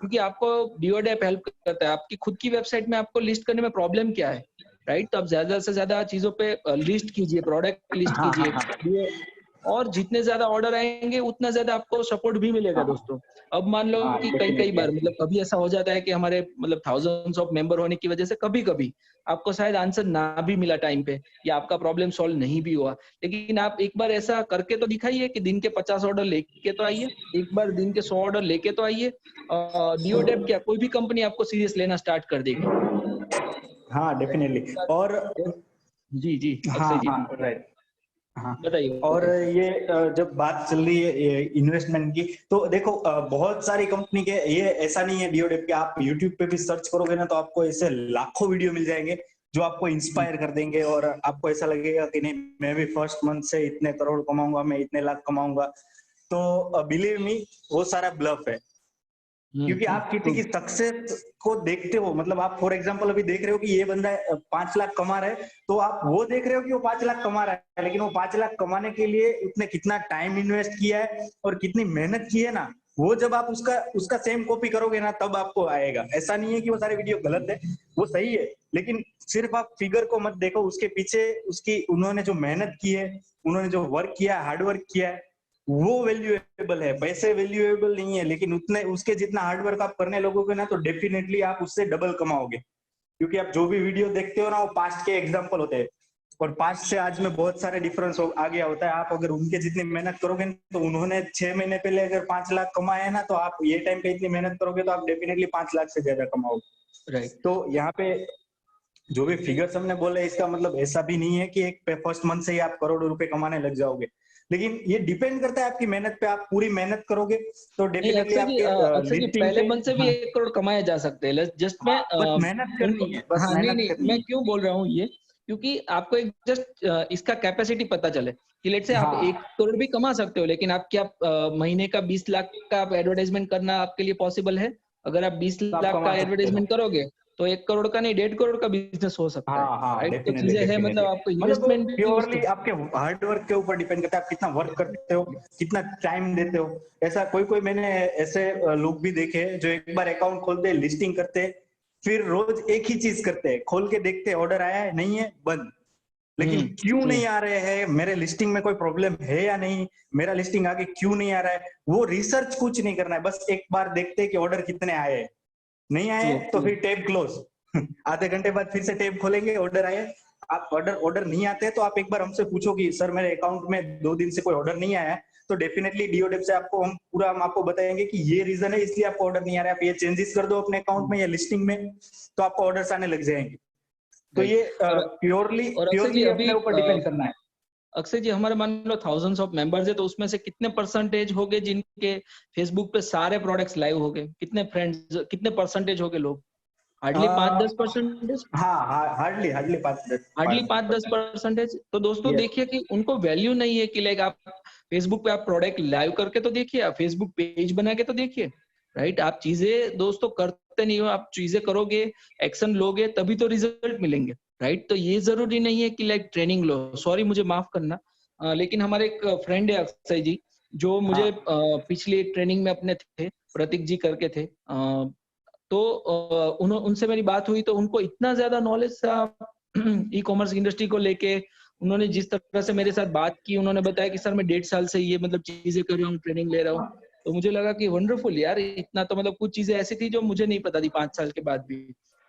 क्योंकि आपको डिओड ऐप हेल्प करता है। आपकी खुद की वेबसाइट में आपको लिस्ट करने में प्रॉब्लम क्या है? राइट? तो आप ज़्यादा से ज़्यादा चीज़ों पे लिस्ट कीजिए, प्रोडक्ट लिस्ट हाँ हाँ कीजिए। हाँ ये और जितने ज़्यादा ऑर्डर आएँगे उतना ज़्यादा आपको सपोर्ट भी मिलेगा दोस्तों। अब मान लो हाँ कि कई-कई डेफिनेटली। बार मतलब कभी ऐसा हो जाता है कि हमारे मतलब थाउज़ेंड्स ऑफ मेंबर होने की वजह से कभी-कभी आपको शायद आंसर ना भी मिला टाइम पे, या आपका प्रॉब्लम सॉल्व नहीं भी हुआ। लेकिन आप एक बार ऐसा करके तो दिखाइए कि दिन के 50 ऑर्डर लेके तो आइए, एक बार दिन के 100 ऑर्डर लेके तो आइए। डिओडेप क्या कोई भी कंपनी आपको सीरियस लेना स्टार्ट कर देगी। हाँ डेफिनेटली। और जी, जी, हाँ अक्षय जी, हाँ राइट। हाँ बताइए, और बताइए। ये जब बात चल रही है इन्वेस्टमेंट की, तो देखो बहुत सारी कंपनी के, ये ऐसा नहीं है डिओडेप के, आप यूट्यूब पे भी सर्च करोगे ना तो आपको ऐसे लाखों वीडियो मिल जाएंगे जो आपको जी, इंस्पायर कर देंगे और आपको ऐसा लगेगा कि नहीं मैं भी फर्स्ट मंथ से इतने करोड़ कमाऊंगा, मैं इतने लाख कमाऊंगा। तो बिलीव मी वो सारा ब्लफ है। क्योंकि आप किसी ट्रू, की सक्सेस को देखते हो, मतलब आप फॉर एग्जांपल अभी देख रहे हो कि ये बंदा 5 लाख कमा रहा है, तो आप वो देख रहे हो कि वो 5 लाख कमा रहा है, लेकिन वो 5 लाख कमाने के लिए उसने कितना टाइम इन्वेस्ट किया है और कितनी मेहनत की है ना, वो जब आप उसका उसका सेम कॉपी करोगे ना तब आपको आएगा। ऐसा नहीं है कि वो सारे वीडियो गलत है, वो सही है, लेकिन सिर्फ आप फिगर को मत देखो, उसके पीछे उसकी उन्होंने जो मेहनत की है, उन्होंने जो वर्क किया, हार्ड वर्क किया है, वो वैल्यूएबल है, पैसे वैल्यूएबल नहीं है, लेकिन उतने उसके जितना हार्डवर्क आप करने लगोगे ना तो डेफिनेटली आप उससे डबल कमाओगे। क्योंकि आप जो भी वीडियो देखते हो ना वो पास्ट के एग्जाम्पल होते हैं, और पास्ट से आज में बहुत सारे डिफरेंस आ गया होता है। आप अगर उनके जितनी मेहनत करोगे तो उन्होंने 6 महीने पहले अगर 5 लाख कमाए ना, तो आप ये टाइम पे इतनी मेहनत करोगे तो आप डेफिनेटली 5 लाख से ज्यादा कमाओगे। राइट। तो यहाँ पे जो भी फिगर्स हमने बोले इसका मतलब ऐसा भी नहीं है कि एक फर्स्ट मंथ से ही आप करोड़ों रुपए कमाने लग जाओगे, लेकिन ये डिपेंड करता है आपकी मेहनत पे। आप पूरी मेहनत करोगे तो नहीं डेफिनेटली आपके अक्षय जी, लिस्टिंग पहले पे। मंथ से भी हाँ 1 करोड़ कमाए जा सकते हैं। जस्ट मैं हाँ, बस मेहनत उनको, करनी है, बस हाँ, नहीं, मेहनत नहीं, करनी मैं है। क्यों बोल रहा हूँ ये, क्योंकि आपको एक जस्ट इसका कैपेसिटी पता चले कि लेट्स से आप हाँ 1 करोड़ भी कमा सकते हो, लेकिन आप क्या महीने का 20 लाख का आप एडवर्टाइजमेंट करना आपके लिए पॉसिबल है? अगर आप 20 तो आप लाख का कमा सकते हो। एडवर्टाइजमेंट करोगे, तो 1 करोड़ का नहीं, 1.5 करोड़ का बिज़नेस हो सकता है, हाँ हाँ, राइट? तो डेफिनेटली चीज़ें हैं, मतलब डेफिनेटली। आपको मतलब वो इन्वेस्टमेंट भी प्योरली उसके, आपके हार्ड वर्क के ऊपर डिपेंड करता है, आप कितना वर्क करते हो, कितना टाइम देते हो। ऐसा कोई कोई मैंने ऐसे लोग भी देखे हैं जो एक बार अकाउंट खोलते हैं, लिस्टिंग करते हैं, फिर रोज एक ही चीज करते हैं, खोल के देखते हैं ऑर्डर आया है नहीं है, बंद। लेकिन क्यों ट्रू, नहीं आ रहे हैं, मेरे लिस्टिंग में कोई प्रॉब्लम है या नहीं, मेरा लिस्टिंग आगे क्यों नहीं आ रहा है, वो रिसर्च कुछ नहीं करना है, बस एक बार देखते हैं कि ऑर्डर कितने आए हैं। नहीं आए ट्रू, तो ट्रू, फिर टैब क्लोज। आधे घंटे बाद फिर से टैब खोलेंगे, ऑर्डर आए। आप ऑर्डर ऑर्डर नहीं आते तो आप एक बार हमसे पूछो कि सर मेरे अकाउंट में 2 दिन से कोई ऑर्डर नहीं आया है, तो डेफिनेटली डीओडेप से आपको हम आपको बताएंगे कि ये रीजन है इसलिए आपको ऑर्डर नहीं आ रहा है, आप ये चेंजेस कर दो अपने अकाउंट में या लिस्टिंग में, तो आपको ऑर्डर्स आने लग जाएंगे। तो राइट। ये और प्योरली और अक्षय जी, प्योरली अभी अपने ऊपर डिपेंड करना है। अक्षय जी, हमारे मान लो थाउजेंड्स ऑफ मेंबर्स है, तो उसमें से कितने परसेंटेज हो गए जिनके फेसबुक पे सारे प्रोडक्ट्स लाइव हो गए? कितने फ्रेंड्स, कितने परसेंटेज हो गए लोग? हार्डली 5-10%, हाँ हाँ, हार्डली हार्डली हार्डली 5-10 5-10%। परसेंटेज। तो दोस्तों यस। देखिए कि उनको वैल्यू नहीं है कि लाइक आप फेसबुक पे आप प्रोडक्ट लाइव करके तो देखिए, आप फेसबुक पेज बना के तो देखिए, राइट? आप चीजें दोस्तों करते नहीं हो, आप चीजें करोगे, एक्शन लोगे, तभी तो रिजल्ट मिलेंगे, राइट? तो ये जरूरी नहीं है कि लाइक ट्रेनिंग लो, सॉरी मुझे माफ करना, लेकिन हमारे एक फ्रेंड है अक्षय जी, जो मुझे हाँ पिछली ट्रेनिंग में अपने थे, प्रतीक जी करके थे, तो उनसे मेरी बात हुई, तो उनको इतना ज्यादा नॉलेज था ई कॉमर्स इंडस्ट्री को लेके। उन्होंने जिस तरह से मेरे साथ बात की, उन्होंने बताया कि सर मैं 1.5 साल से ये मतलब चीजें कर रहा हूँ, ट्रेनिंग ले रहा हूँ। तो मुझे लगा कि वंडरफुल यार, इतना तो मतलब कुछ चीजें ऐसी थी जो मुझे नहीं पता थी 5 साल के बाद भी।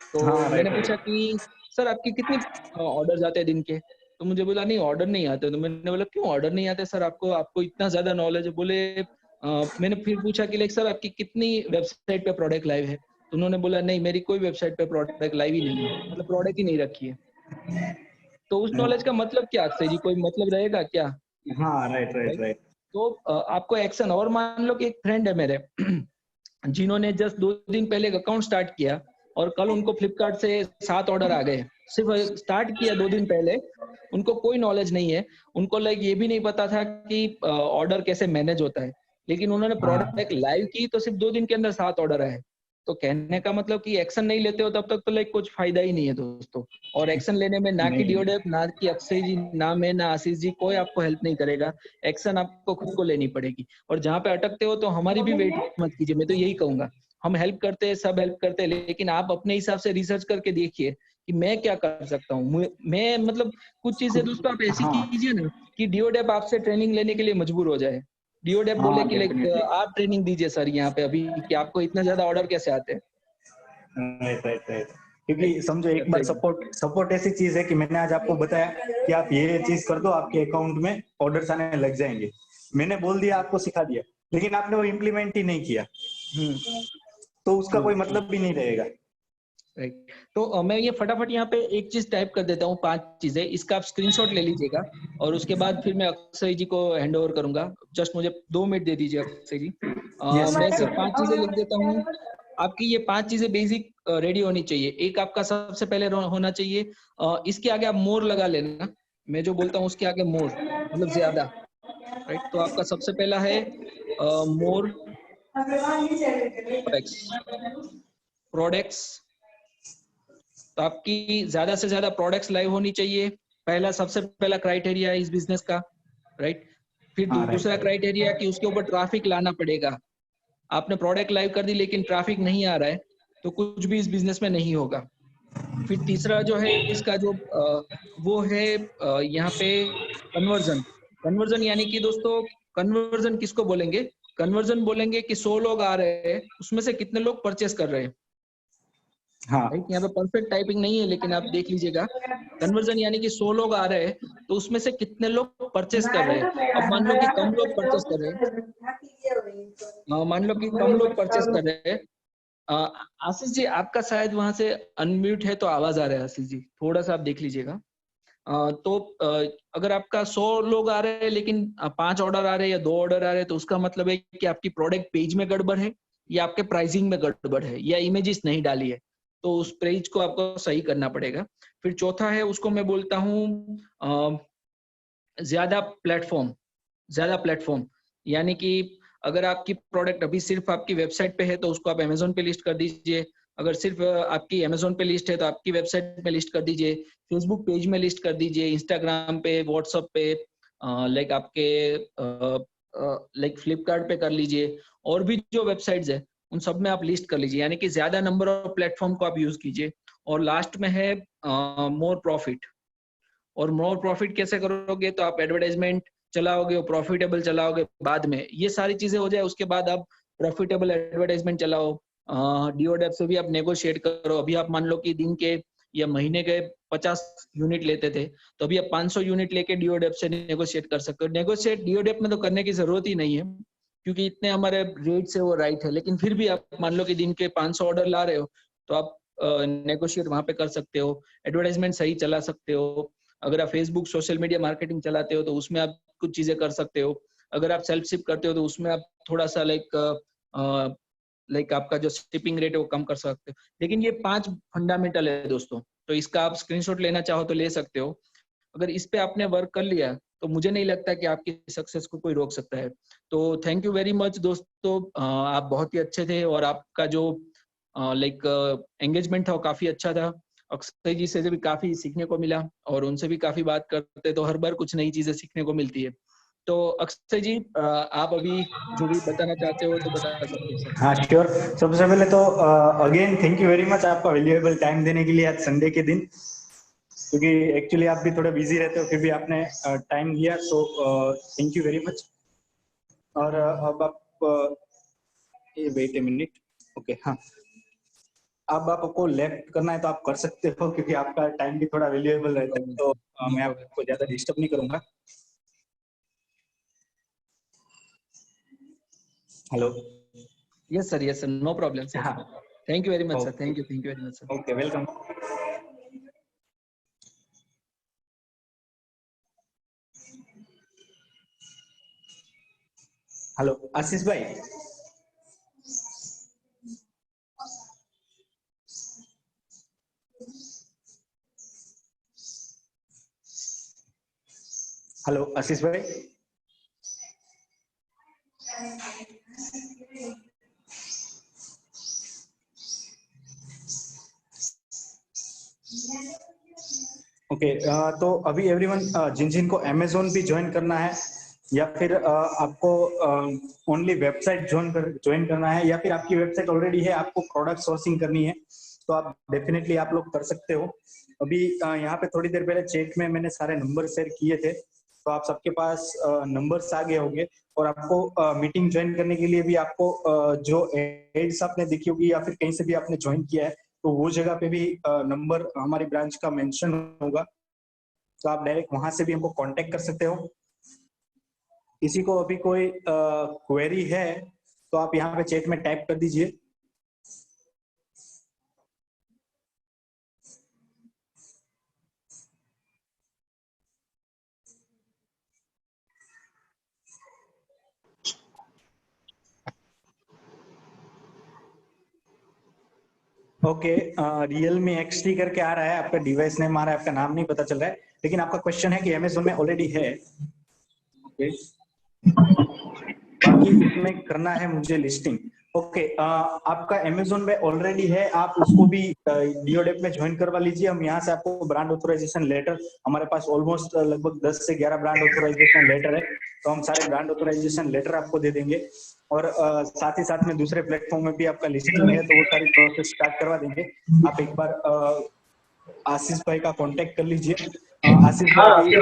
तो हाँ, मैंने राइट पूछा राइट। कि सर आपकी कितनी ऑर्डर आते हैं दिन के? तो मुझे बोला नहीं ऑर्डर नहीं आते। तो मैंने बोला क्यों ऑर्डर नहीं आते सर आपको, आपको इतना ज्यादा नॉलेज है? बोले मैंने फिर पूछा कि लाइक सर आपकी कितनी वेबसाइट पे प्रोडक्ट लाइव है? तो उन्होंने बोला नहीं मेरी कोई वेबसाइट पे प्रोडक्ट लाइव ही नहीं है, मतलब प्रोडक्ट ही नहीं रखी है। तो उस नॉलेज का मतलब क्या अक्षय जी, कोई मतलब रहेगा क्या? हाँ, राइट राइट राइट? राइट। तो आपको एक्शन, और मान लो कि एक फ्रेंड है मेरे जिन्होंने जस्ट 2 दिन पहले एक अकाउंट स्टार्ट किया और कल उनको फ्लिपकार्ट से 7 ऑर्डर आ गए। सिर्फ स्टार्ट किया 2 दिन पहले, उनको कोई नॉलेज नहीं है, उनको लाइक ये भी नहीं पता था कि ऑर्डर कैसे मैनेज होता है, लेकिन उन्होंने हाँ प्रोडक्ट लाइव की तो सिर्फ 2 दिन के अंदर 7 ऑर्डर आए। तो कहने का मतलब कि एक्शन नहीं लेते हो तब तक तो लाइक कुछ फायदा ही नहीं है दोस्तों। और एक्शन लेने में ना कि नहीं। डियोडेप, ना कि अक्षय जी, ना मैं, ना आशीष जी, कोई आपको हेल्प नहीं करेगा। एक्शन आपको खुद को लेनी पड़ेगी। और जहाँ पे अटकते हो तो हमारी भी वेट मत कीजिए, मैं तो यही कहूंगा। हम हेल्प करते हैं, सब हेल्प करते हैं, लेकिन आप अपने हिसाब से रिसर्च करके देखिए कि मैं क्या कर सकता हूँ। मैं मतलब कुछ चीजें दोस्तों आप ऐसी हाँ कीजिए ना कि डियोडेप आपसे ट्रेनिंग लेने के लिए मजबूर हो जाए। डियोडेप बोले हाँ, कि लाइक डेफिनेटली। आप ट्रेनिंग दीजिए सर यहाँ पे अभी, कि आपको इतना ज्यादा ऑर्डर कैसे आते हैं। Right right right. क्योंकि राइट समझो एक बार अक्षय जी। सपोर्ट सपोर्ट ऐसी चीज है कि मैंने आज आपको बताया कि आप ये चीज कर दो, आपके अकाउंट में ऑर्डर्स आने लग जाएंगे। मैंने बोल दिया, आपको सिखा दिया, लेकिन आपने वो इम्प्लीमेंट ही नहीं किया, हम्म। तो उसका ट्रू, कोई ट्रू। मतलब भी नहीं रहेगा। राइट। तो मैं ये फटाफट यहाँ पे एक चीज टाइप कर देता हूँ, 5 चीजें, इसका आप स्क्रीनशॉट ले लीजिएगा, और उसके बाद फिर मैं अक्षय जी को हैंड ओवर करूंगा। जस्ट मुझे 2 मिनट दे दीजिए अक्षय जी। यस मैं सिर्फ 5 चीजें लिख देता हूँ। श्योर। आपकी ये 5 चीजें बेसिक रेडी होनी चाहिए। एक आपका सबसे पहले होना चाहिए, इसके आगे आप मोर लगा लेना। मैं जो बोलता हूँ उसके आगे मोर, मतलब ज्यादा, राइट? तो आपका सबसे पहला है मोर प्रोडक्ट्स। प्रोडक्ट्स, तो आपकी ज्यादा से ज्यादा प्रोडक्ट्स लाइव होनी चाहिए। पहला, सबसे पहला क्राइटेरिया है इस बिजनेस का, राइट? फिर हाँ राइट दूसरा राइट। क्राइटेरिया कि उसके ऊपर ट्रैफिक लाना पड़ेगा। आपने प्रोडक्ट लाइव कर दी लेकिन ट्रैफिक नहीं आ रहा है, तो कुछ भी इस बिजनेस में नहीं होगा। फिर तीसरा जो है इसका जो वो है यहाँ पे कन्वर्जन। कन्वर्जन यानी कि दोस्तों कन्वर्जन किसको बोलेंगे? कन्वर्जन बोलेंगे कि 100 लोग आ रहे हैं, उसमें से कितने लोग परचेस कर रहे हैं। हाँ राइट, यहाँ पे परफेक्ट टाइपिंग नहीं है, लेकिन आप देख लीजिएगा। कन्वर्जन यानी कि 100 लोग आ रहे हैं, तो उसमें से कितने लोग परचेस कर रहे हैं। अब मान लो कि कम लोग परचेस कर रहे हैं, मान लो कि कम लोग परचेस कर रहे हैं। आशीष जी, आपका शायद वहां से अनम्यूट है, तो आवाज आ रहा है। आशीष जी, थोड़ा सा आप देख लीजिएगा। तो अगर आपका 100 लोग आ रहे हैं, लेकिन 5 ऑर्डर आ रहे हैं या 2 ऑर्डर आ रहे हैं, तो उसका मतलब है कि आपकी प्रोडक्ट पेज में गड़बड़ है, या आपके प्राइसिंग में गड़बड़ है, या इमेजेस नहीं डाली है। तो उस पेज को आपको सही करना पड़ेगा। फिर चौथा है, उसको मैं बोलता हूँ ज्यादा प्लेटफॉर्म। यानी कि अगर आपकी प्रोडक्ट अभी सिर्फ आपकी वेबसाइट पे है, तो उसको आप अमेजोन पे लिस्ट कर दीजिए। अगर सिर्फ आपकी अमेजोन पे लिस्ट है, तो आपकी वेबसाइट पे लिस्ट कर दीजिए, फेसबुक पेज में लिस्ट कर दीजिए, इंस्टाग्राम पे, व्हाट्सएप पे, लाइक आपके लाइक फ्लिपकार्ट पे कर लीजिए। और भी जो वेबसाइट्स है, उन सब में आप लिस्ट कर लीजिए। यानी कि ज्यादा नंबर ऑफ प्लेटफॉर्म को आप यूज कीजिए। और लास्ट में है मोर प्रॉफिट। और मोर प्रॉफिट कैसे करोगे? तो आप एडवर्टाइजमेंट चलाओगे, प्रॉफिटेबल चलाओगे बाद में। ये सारी चीजें हो जाए, उसके बाद आप प्रॉफिटेबल एडवर्टाइजमेंट चलाओ। डीओडेप से भी आप नेगोशिएट करो। अभी आप मान लो कि दिन के या महीने के 50 यूनिट लेते थे, तो अभी आप 500 यूनिट लेके डीओडेप से नेगोशिएट कर सकते हो। नेगोशिएट डीओडेप में तो करने की जरूरत ही नहीं है, क्योंकि इतने हमारे रेट से वो राइट है। लेकिन फिर भी आप मान लो कि दिन के 500 ऑर्डर ला रहे हो, तो आप नेगोशिएट वहां पे कर सकते हो, एडवर्टाइजमेंट सही चला सकते हो। अगर आप फेसबुक सोशल मीडिया मार्केटिंग चलाते हो, तो उसमें आप कुछ चीजें कर सकते हो। अगर आप सेल्फ शिप करते हो, तो उसमें आप थोड़ा सा लाइक आपका जो शिपिंग रेट है वो कम कर सकते हो। लेकिन ये 5 फंडामेंटल है दोस्तों, तो इसका आप स्क्रीनशॉट लेना चाहो तो ले सकते हो। अगर इस पे आपने वर्क कर लिया, तो मुझे नहीं लगता कि आपकी सक्सेस को कोई रोक सकता है। तो थैंक यू वेरी मच दोस्तों, आप बहुत ही अच्छे थे, और आपका जो लाइक एंगेजमेंट था वो काफी अच्छा था। अक्षय जी से भी काफी सीखने को मिला, और उनसे भी काफी बात करते तो हर बार कुछ नई चीजें सीखने को मिलती है। तो अक्षय जी, आप अभी जो भी बताना चाहते हो तो बता सकते हैं सर। हाँ श्योर। सबसे पहले तो again thank you very much आपका वैल्यूएबल टाइम देने के लिए आज संडे के दिन, क्योंकि एक्चुअली आप भी थोड़ा बिजी रहते हो, फिर भी आपने टाइम लिया, so thank you very much. और अब आप ये वेट ए मिनट, ओके हाँ, अब आपको लेफ्ट करना है तो आप कर सकते हो, क्योंकि आपका टाइम भी थोड़ा वैल्यूएबल रहता है, तो नो मैं प्रॉब्लम। आपको ज्यादा डिस्टर्ब नहीं करूंगा। Hello. Yes sir, no problem sir. हाँ thank you very much sir, okay thank you very much sir. Okay welcome. Hello Ashish भाई। हेलो आशीष भाई। ओके तो अभी एवरीवन जिन जिन को अमेजोन भी ज्वाइन करना है, या फिर आपको ओनली वेबसाइट ज्वाइन करना है, या फिर आपकी वेबसाइट ऑलरेडी है, आपको प्रोडक्ट सोर्सिंग करनी है, तो आप डेफिनेटली आप लोग कर सकते हो। अभी यहाँ पे थोड़ी देर पहले चैट में मैंने सारे नंबर शेयर किए थे, तो आप सबके पास नंबर्स आ गए होंगे। और आपको मीटिंग ज्वाइन करने के लिए भी आपको जो एड्स आपने देखी होगी, या फिर कहीं से भी आपने ज्वाइन किया है, तो वो जगह पे भी नंबर हमारी ब्रांच का मेंशन होगा, तो आप डायरेक्ट वहां से भी हमको कांटेक्ट कर सकते हो। किसी को अभी कोई क्वेरी है, तो आप यहाँ पे चैट में टाइप कर दीजिए। ओके रियलमी एक्स3 करके आ रहा है, आपका डिवाइस नेम आ रहा है, आपका नाम नहीं पता चल रहा है, लेकिन आपका क्वेश्चन है कि अमेजोन में ऑलरेडी है। ओके बाकी इसमें करना है मुझे लिस्टिंग। ओके आपका अमेजोन में ऑलरेडी है, आप उसको भी डीओडेप में ज्वाइन करवा लीजिए। हम यहाँ से आपको ब्रांड ऑथराइजेशन लेटर, हमारे पास ऑलमोस्ट लगभग 10 से 11 ब्रांड ऑथराइजेशन लेटर है, तो हम सारे ब्रांड ऑथराइजेशन लेटर आपको दे देंगे। और साथ ही साथ में दूसरे प्लेटफॉर्म में भी आपका लिस्टिंग है, तो वो सारी प्रोसेस स्टार्ट करवा देंगे। आप एक बार आशीष भाई का कांटेक्ट कर लीजिए। आशीष भाई भी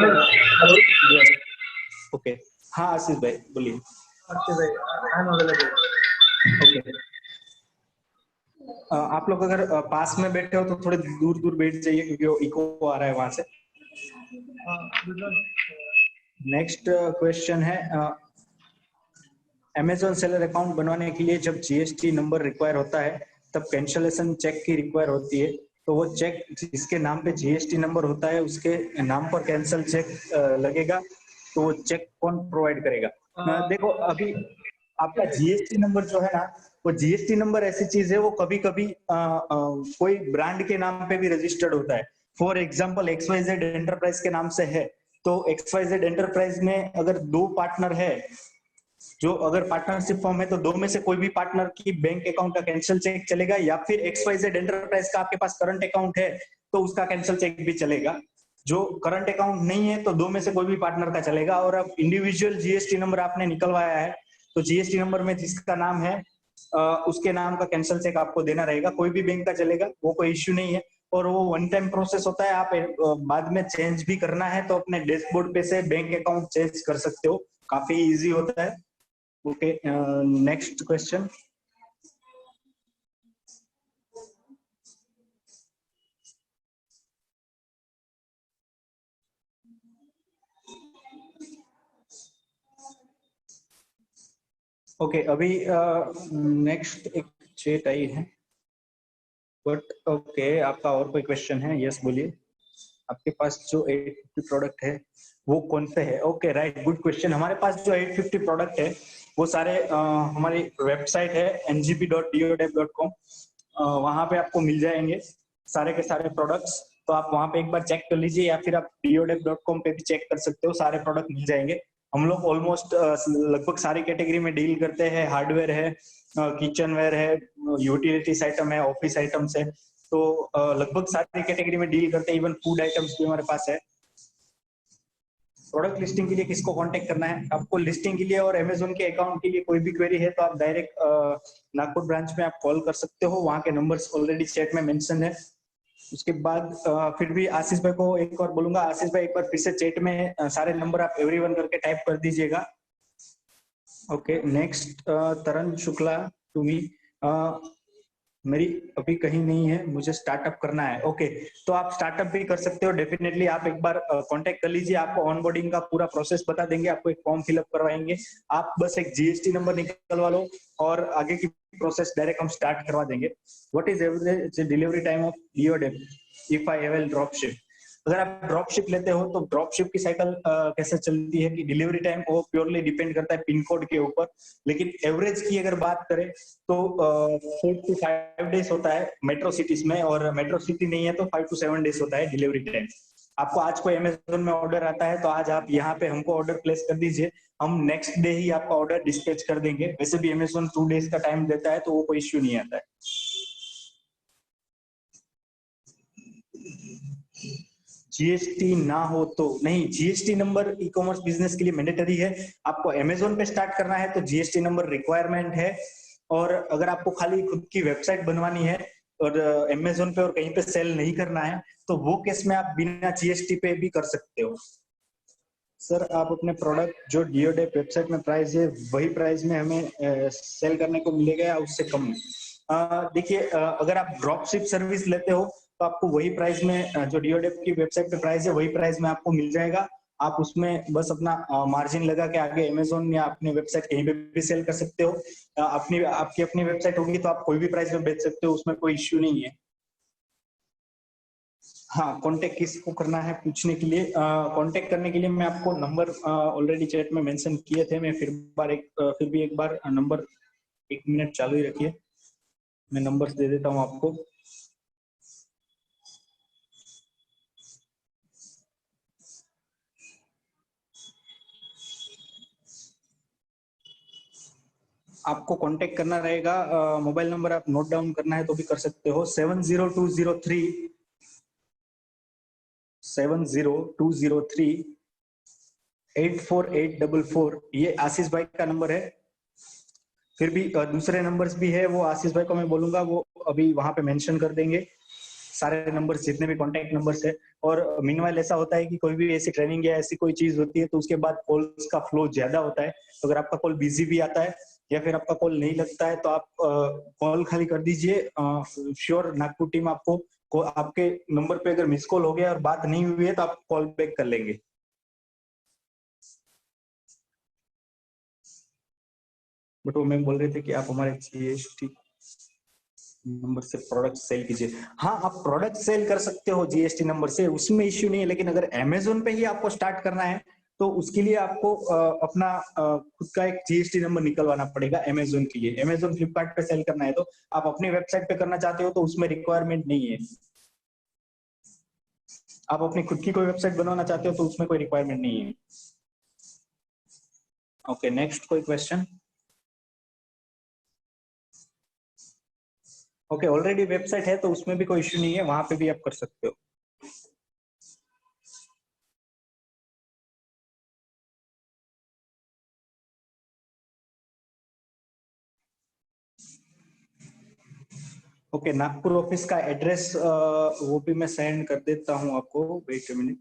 ओके हाँ आशीष भाई बोलिए। ओके भाई, आई एम अवेलेबल। ओके, आप लोग अगर पास में बैठे हो तो थोड़े दूर दूर बैठ जाइए क्योंकि वो इको आ रहा है वहां से। नेक्स्ट क्वेश्चन है, अमेजोन सेलर अकाउंट बनवाने के लिए जब जीएसटी नंबर रिक्वायर होता है तब कैंसलेशन चेक की रिक्वायर होती है, तो वो चेक जिसके नाम पे जीएसटी नंबर होता है उसके नाम पर कैंसल चेक लगेगा, तो वो चेक कौन प्रोवाइड करेगा? देखो अभी आपका जीएसटी नंबर जो है ना, वो जीएसटी नंबर ऐसी चीज है वो कभी कभी कोई ब्रांड के नाम पे भी रजिस्टर्ड होता है। फॉर एग्जाम्पल XYZ एंटरप्राइज के नाम से है, तो XYZ एंटरप्राइज में अगर 2 पार्टनर है, जो अगर पार्टनरशिप फॉर्म है तो 2 में से कोई भी पार्टनर की बैंक अकाउंट का कैंसिल चेक चलेगा, या फिर XYZ एंटरप्राइज का आपके पास करंट अकाउंट है तो उसका कैंसिल चेक भी चलेगा। जो करंट अकाउंट नहीं है तो 2 में से कोई भी पार्टनर का चलेगा। और अब इंडिविजुअल जीएसटी नंबर आपने निकलवाया है तो जीएसटी नंबर में जिसका नाम है उसके नाम का कैंसिल चेक आपको देना रहेगा। कोई भी बैंक का चलेगा, वो कोई इश्यू नहीं है। और वो वन टाइम प्रोसेस होता है, आप बाद में चेंज भी करना है तो अपने डैशबोर्ड पे से बैंक अकाउंट चेंज कर सकते हो, काफी इजी होता है। Okay, next question. ओके, अभी नेक्स्ट एक चैट आई है, बट ओके आपका और कोई क्वेश्चन है? यस बोलिए, आपके पास जो 850 प्रोडक्ट है वो कौन से है? Okay right, good question. हमारे पास जो 850 प्रोडक्ट है वो सारे हमारी वेबसाइट है ngp.deodep.com, वहां पे आपको मिल जाएंगे सारे के सारे प्रोडक्ट्स। तो आप वहां पे एक बार चेक कर लीजिए, या फिर आप deodep.com पे भी चेक कर सकते हो, सारे प्रोडक्ट मिल जाएंगे। हम लोग ऑलमोस्ट लगभग सारी कैटेगरी में डील करते हैं। हार्डवेयर है, किचनवेयर है, यूटिलिटीज आइटम है, ऑफिस आइटम्स है, तो लगभग सारी कैटेगरी में डील करते हैं। इवन फूड आइटम्स भी हमारे पास है। प्रोडक्ट लिस्टिंग के लिए किसको कांटेक्ट करना है? आपको लिस्टिंग के लिए और अमेजोन के अकाउंट के लिए कोई भी क्वेरी है तो आप डायरेक्ट नागपुर ब्रांच में आप कॉल कर सकते हो, वहां के नंबर्स ऑलरेडी चैट में मेंशन है। उसके बाद फिर भी आशीष भाई को एक और बोलूंगा, आशीष भाई एक बार फिर से चैट में सारे नंबर आप एवरीवन करके टाइप कर दीजिएगा। Okay, next Taran Shukla to me, मेरी अभी कहीं नहीं है, मुझे स्टार्टअप करना है। ओके, तो आप स्टार्टअप भी कर सकते हो डेफिनेटली। आप एक बार कांटेक्ट कर लीजिए, आपको ऑनबोर्डिंग का पूरा प्रोसेस बता देंगे, आपको एक फॉर्म फिलअप करवाएंगे, आप बस एक जीएसटी नंबर निकलवा लो और आगे की प्रोसेस डायरेक्ट हम स्टार्ट करवा देंगे। What is average delivery time of DODEP if I have drop ship? अगर आप ड्रॉप शिप लेते हो तो ड्रॉप शिप की साइकिल कैसे चलती है कि डिलीवरी टाइम वो प्योरली डिपेंड करता है पिन कोड के ऊपर, लेकिन एवरेज की अगर बात करें तो 4 to 5 डेज होता है मेट्रो सिटीज में, और मेट्रो सिटी नहीं है तो 5 to 7 डेज होता है डिलीवरी टाइम। आपको आज कोई अमेजोन में ऑर्डर आता है तो आज आप यहाँ पे हमको ऑर्डर प्लेस कर दीजिए, हम नेक्स्ट डे ही आपका ऑर्डर डिस्पैच कर देंगे। वैसे भी अमेजोन 2 डेज का टाइम देता है तो वो कोई इश्यू नहीं आता है। जीएसटी ना हो तो नहीं, GST number e commerce business के लिए मैंडेटरी है। आपको अमेजोन पे स्टार्ट करना है तो जीएसटी नंबर रिक्वायरमेंट है, और अगर आपको खाली खुद की वेबसाइट बनवानी है और अमेजोन पे और कहीं पे सेल नहीं करना है तो वो केस में आप बिना जीएसटी पे भी कर सकते हो। सर आप अपने प्रोडक्ट जो DODEP वेबसाइट में प्राइस है वही प्राइस में हमें सेल करने को मिलेगा या उससे कम? देखिए, अगर आप ड्रॉप शिप सर्विस लेते हो तो आपको वही प्राइस में जो DODEP की वेबसाइट पे प्राइस है वही प्राइस में आपको मिल जाएगा। आप उसमें बस अपना मार्जिन लगा के आगे अमेजोन या अपनी वेबसाइट कहीं पे भी सेल कर सकते हो। आपकी अपनी वेबसाइट होगी तो आप कोई भी प्राइस में बेच सकते हो, उसमें कोई इश्यू नहीं है। हाँ, कांटेक्ट किसको करना है पूछने के लिए, कांटेक्ट करने के लिए मैं आपको नंबर ऑलरेडी चैट में मेंशन किए थे। मैं फिर भी एक बार नंबर, 1 मिनट चालू ही रखिए, मैं नंबर्स दे देता हूँ आपको। आपको कांटेक्ट करना रहेगा, मोबाइल नंबर आप नोट डाउन करना है तो भी कर सकते हो, 70203 ये आशीष भाई का नंबर है। फिर भी दूसरे नंबर्स भी है, वो आशीष भाई को मैं बोलूंगा वो अभी वहां पे मेंशन कर देंगे। सारे नंबर जितने भी कॉन्टेक्ट नंबर्स है। और मीनवाइल ऐसा होता है कि कोई भी ऐसी ट्रेनिंग या ऐसी कोई चीज होती है तो उसके बाद कॉल्स का फ्लो ज्यादा होता है। तो अगर आपका कॉल बिजी भी आता है या फिर आपका कॉल नहीं लगता है तो आप कॉल खाली कर दीजिए। श्योर नागपुर टीम आपको आपके नंबर पे अगर मिस कॉल हो गया और बात नहीं हुई है तो आप कॉल बैक कर लेंगे। बट वो मैम बोल रहे थे कि आप हमारे जीएसटी नंबर से प्रोडक्ट सेल कीजिए। हाँ, आप प्रोडक्ट सेल कर सकते हो जीएसटी नंबर से, उसमें इश्यू नहीं है। लेकिन अगर अमेजोन पे ही आपको स्टार्ट करना है तो उसके लिए आपको अपना खुद का एक जीएसटी नंबर निकलवाना पड़ेगा अमेजोन के लिए। अमेजोन फ्लिपकार्ट पे सेल करना है तो आप अपनी वेबसाइट पे करना चाहते हो तो उसमें रिक्वायरमेंट नहीं है। आप अपनी खुद की कोई वेबसाइट बनवाना चाहते हो तो उसमें कोई रिक्वायरमेंट नहीं है। ओके, नेक्स्ट कोई क्वेश्चन? ओके, ऑलरेडी वेबसाइट है तो उसमें भी कोई इश्यू नहीं है, वहां पे भी आप कर सकते हो। ओके, नागपुर ऑफिस का एड्रेस वो भी मैं सेंड कर देता हूँ आपको। Wait a minute.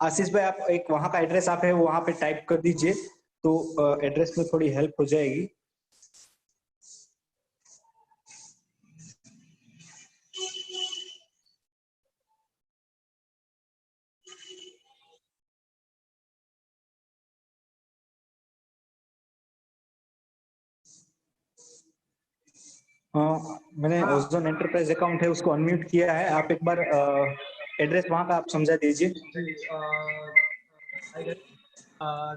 आशीष भाई, आप एक वहां का एड्रेस आप है वहां पे टाइप कर दीजिए तो एड्रेस में थोड़ी हेल्प हो जाएगी। मैंने ओजोन एंटरप्राइज अकाउंट है उसको अनम्यूट किया है। आप एक बार एड्रेस वहां का आप समझा दीजिए।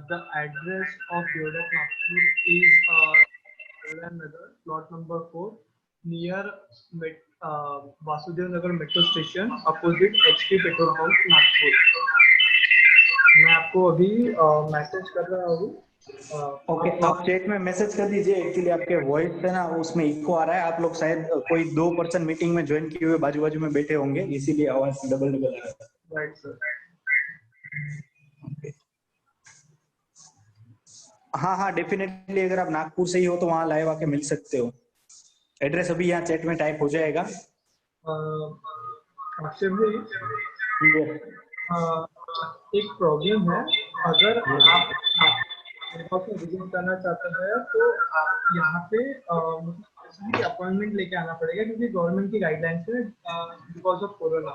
The address of Deodar Nagpur is Kalyan Nagar, plot number 4, near Vasudev Nagar Metro Station, opposite HP Petrol Pump, Nagpur. मैं आपको अभी मैसेज कर रहा हूँ। ओके, आप चैट में मैसेज कर दीजिए। एक्चुअली आपके वॉइस है ना उसमें इको आ रहा है। आप लोग शायद कोई 2 पर्सन मीटिंग में ज्वाइन किए हुए बाजू बाजू में बैठे होंगे, इसीलिए आवाज डबल डबल आ रहा है। Right sir. हाँ हाँ, डेफिनेटली अगर आप नागपुर से ही हो तो वहाँ लाइव आके मिल सकते हो। एड्रेस अभी यहाँ चैट में टाइप हो जाएगा। एक प्रॉब्लम है, अगर आप विजिट करना चाहते हैं तो आप यहाँ पे अपॉइंटमेंट लेके आना पड़ेगा क्योंकि गवर्नमेंट की गाइडलाइंस है बिकॉज ऑफ कोरोना।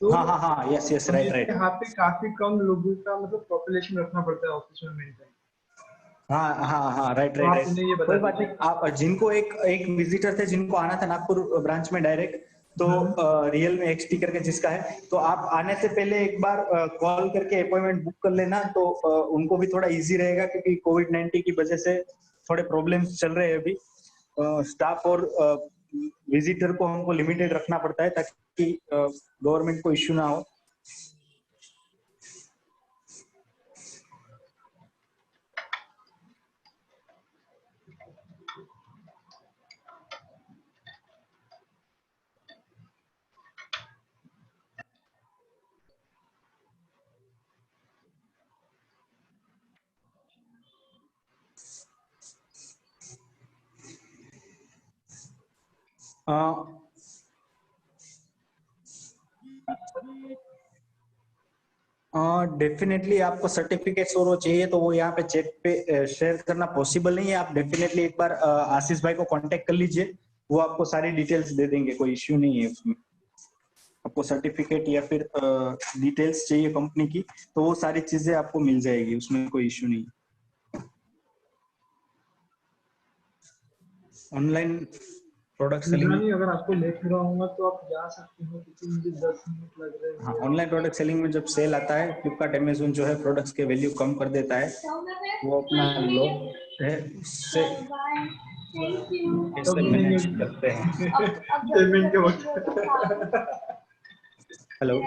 तो हाँ हाँ हाँ, यस यस, राइट राइट। यहाँ पे काफी कम लोगों का मतलब पॉपुलेशन रखना पड़ता है ऑफिस में मेंटेन। हाँ हाँ हाँ, राइट राइट राइट, कोई बात नहीं। आप जिनको एक विजिटर थे जिनको आना था नागपुर ब्रांच में डायरेक्ट, तो रियल में एक्सपी करके जिसका है, तो आप आने से पहले एक बार कॉल करके अपॉइंटमेंट बुक कर लेना तो उनको भी थोड़ा इजी रहेगा क्योंकि कोविड-19 की वजह से थोड़े प्रॉब्लम्स चल रहे हैं अभी। स्टाफ और विजिटर को हमको लिमिटेड रखना पड़ता है ताकि गवर्नमेंट को इश्यू ना हो। डेफिनेटली आपको सर्टिफिकेट्स और वो चाहिए तो वो यहाँ पे चैट पे शेयर करना पॉसिबल नहीं है। आप डेफिनेटली एक बार आशीष भाई को कांटेक्ट कर लीजिए, वो आपको सारी डिटेल्स दे देंगे, कोई इश्यू नहीं है उसमें। आपको सर्टिफिकेट या फिर डिटेल्स चाहिए कंपनी की तो वो सारी चीजें आपको मिल जाएगी, उसमें कोई इश्यू नहीं। ऑनलाइन प्रोडक्ट सेलिंग, अगर आपको लेट हो रहा होगा तो आप जा सकते हो क्योंकि मुझे 10 मिनट लग रहे हैं। हाँ, ऑनलाइन प्रोडक्ट सेलिंग में जब सेल आता है फ्लिपकार्ट अमेज़न जो है प्रोडक्ट्स के वैल्यू कम कर देता है, वो अपना लॉस है उससे कैसे मैनेज करते हैं। पेमेंट के वक्त। हेलो,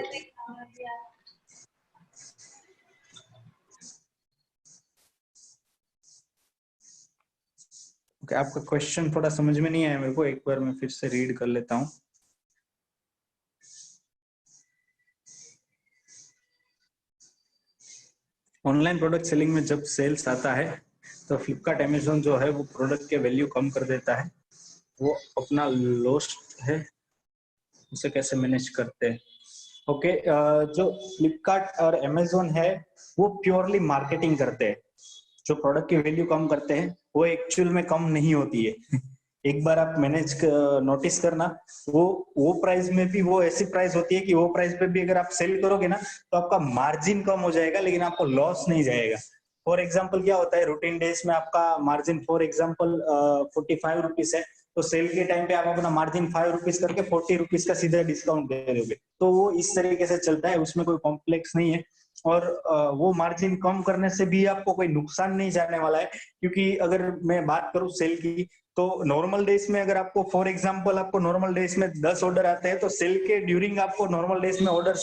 ओके, आपका क्वेश्चन थोड़ा समझ में नहीं आया मेरे को, एक बार मैं फिर से रीड कर लेता हूँ। ऑनलाइन प्रोडक्ट सेलिंग में जब सेल्स आता है तो फ्लिपकार्ट अमेज़न जो है वो प्रोडक्ट के वैल्यू कम कर देता है, वो अपना लॉस है उसे कैसे मैनेज करते हैं। ओके, जो फ्लिपकार्ट और अमेजोन है वो प्योरली मार्केटिंग करते हैं। जो प्रोडक्ट की वैल्यू कम करते हैं वो एक्चुअल में कम नहीं होती है। एक बार आप मैनेज नोटिस करना, वो प्राइस में भी वो ऐसी प्राइस होती है कि वो प्राइस पे भी अगर आप सेल करोगे ना तो आपका मार्जिन कम हो जाएगा, लेकिन आपको लॉस नहीं जाएगा। फॉर एग्जाम्पल क्या होता है, रूटीन डेज में आपका मार्जिन फॉर एग्जाम्पल 45 रुपीज है, तो सेल के टाइम पे आप अपना मार्जिन 5 रुपीज करके 40 रुपीज का सीधा डिस्काउंट दे दोगे। तो वो इस तरीके से चलता है, उसमें कोई कॉम्प्लेक्स नहीं है। और वो मार्जिन कम करने से भी आपको कोई नुकसान नहीं जाने वाला है, क्योंकि अगर मैं बात करूं सेल की, तो नॉर्मल डेज में अगर आपको फॉर एग्जांपल आपको नॉर्मल डेज में 10 ऑर्डर आते हैं, तो सेल के ड्यूरिंग आपको नॉर्मल डेज में ऑर्डर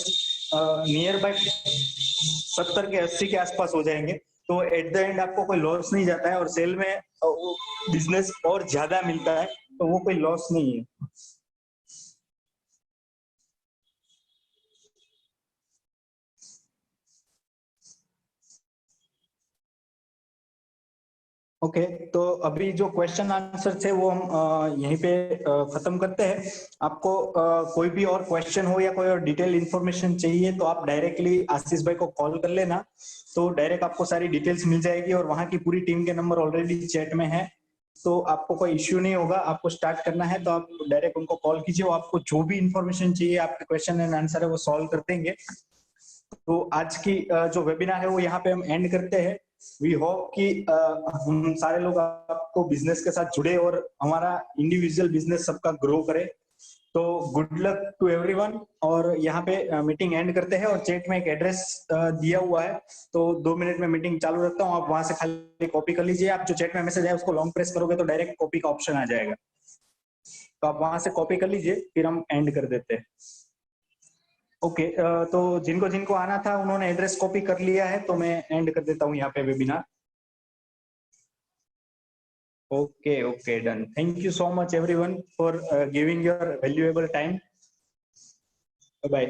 नियर बाय 70 के 80 के आसपास हो जाएंगे। तो एट द एंड आपको कोई लॉस नहीं जाता है, और सेल में बिजनेस और ज्यादा मिलता है, तो वो कोई लॉस नहीं है। ओके, तो अभी जो क्वेश्चन आंसर थे वो हम यहीं पे खत्म करते हैं। आपको कोई भी और क्वेश्चन हो या कोई और डिटेल इन्फॉर्मेशन चाहिए तो आप डायरेक्टली आशीष भाई को कॉल कर लेना, तो डायरेक्ट आपको सारी डिटेल्स मिल जाएगी, और वहां की पूरी टीम के नंबर ऑलरेडी चैट में है, तो आपको कोई इश्यू नहीं होगा। आपको स्टार्ट करना है तो आप डायरेक्ट उनको कॉल कीजिए, वो आपको जो भी इन्फॉर्मेशन चाहिए, आपके क्वेश्चन एंड आंसर है वो सॉल्व कर देंगे। तो आज की जो वेबिनार है वो यहाँ पे हम एंड करते हैं। वी होप कि हम सारे लोग आपको बिजनेस के साथ जुड़े और हमारा इंडिविजुअल बिजनेस सबका ग्रो करे। तो गुड लक टू एवरीवन, और यहाँ पे मीटिंग एंड करते हैं, और चैट में एक एड्रेस दिया हुआ है, तो 2 मिनट में मीटिंग चालू रखता हूँ। आप वहां से खाली कॉपी कर लीजिए। आप जो चैट में मैसेज है उसको लॉन्ग प्रेस करोगे तो डायरेक्ट कॉपी का ऑप्शन आ जाएगा, तो आप वहां से कॉपी कर लीजिए, फिर हम एंड कर देते हैं। ओके, तो जिनको जिनको आना था उन्होंने एड्रेस कॉपी कर लिया है, तो मैं एंड कर देता हूँ यहाँ पे webinar. Okay okay, done. Thank you so much everyone for giving your valuable time. Bye.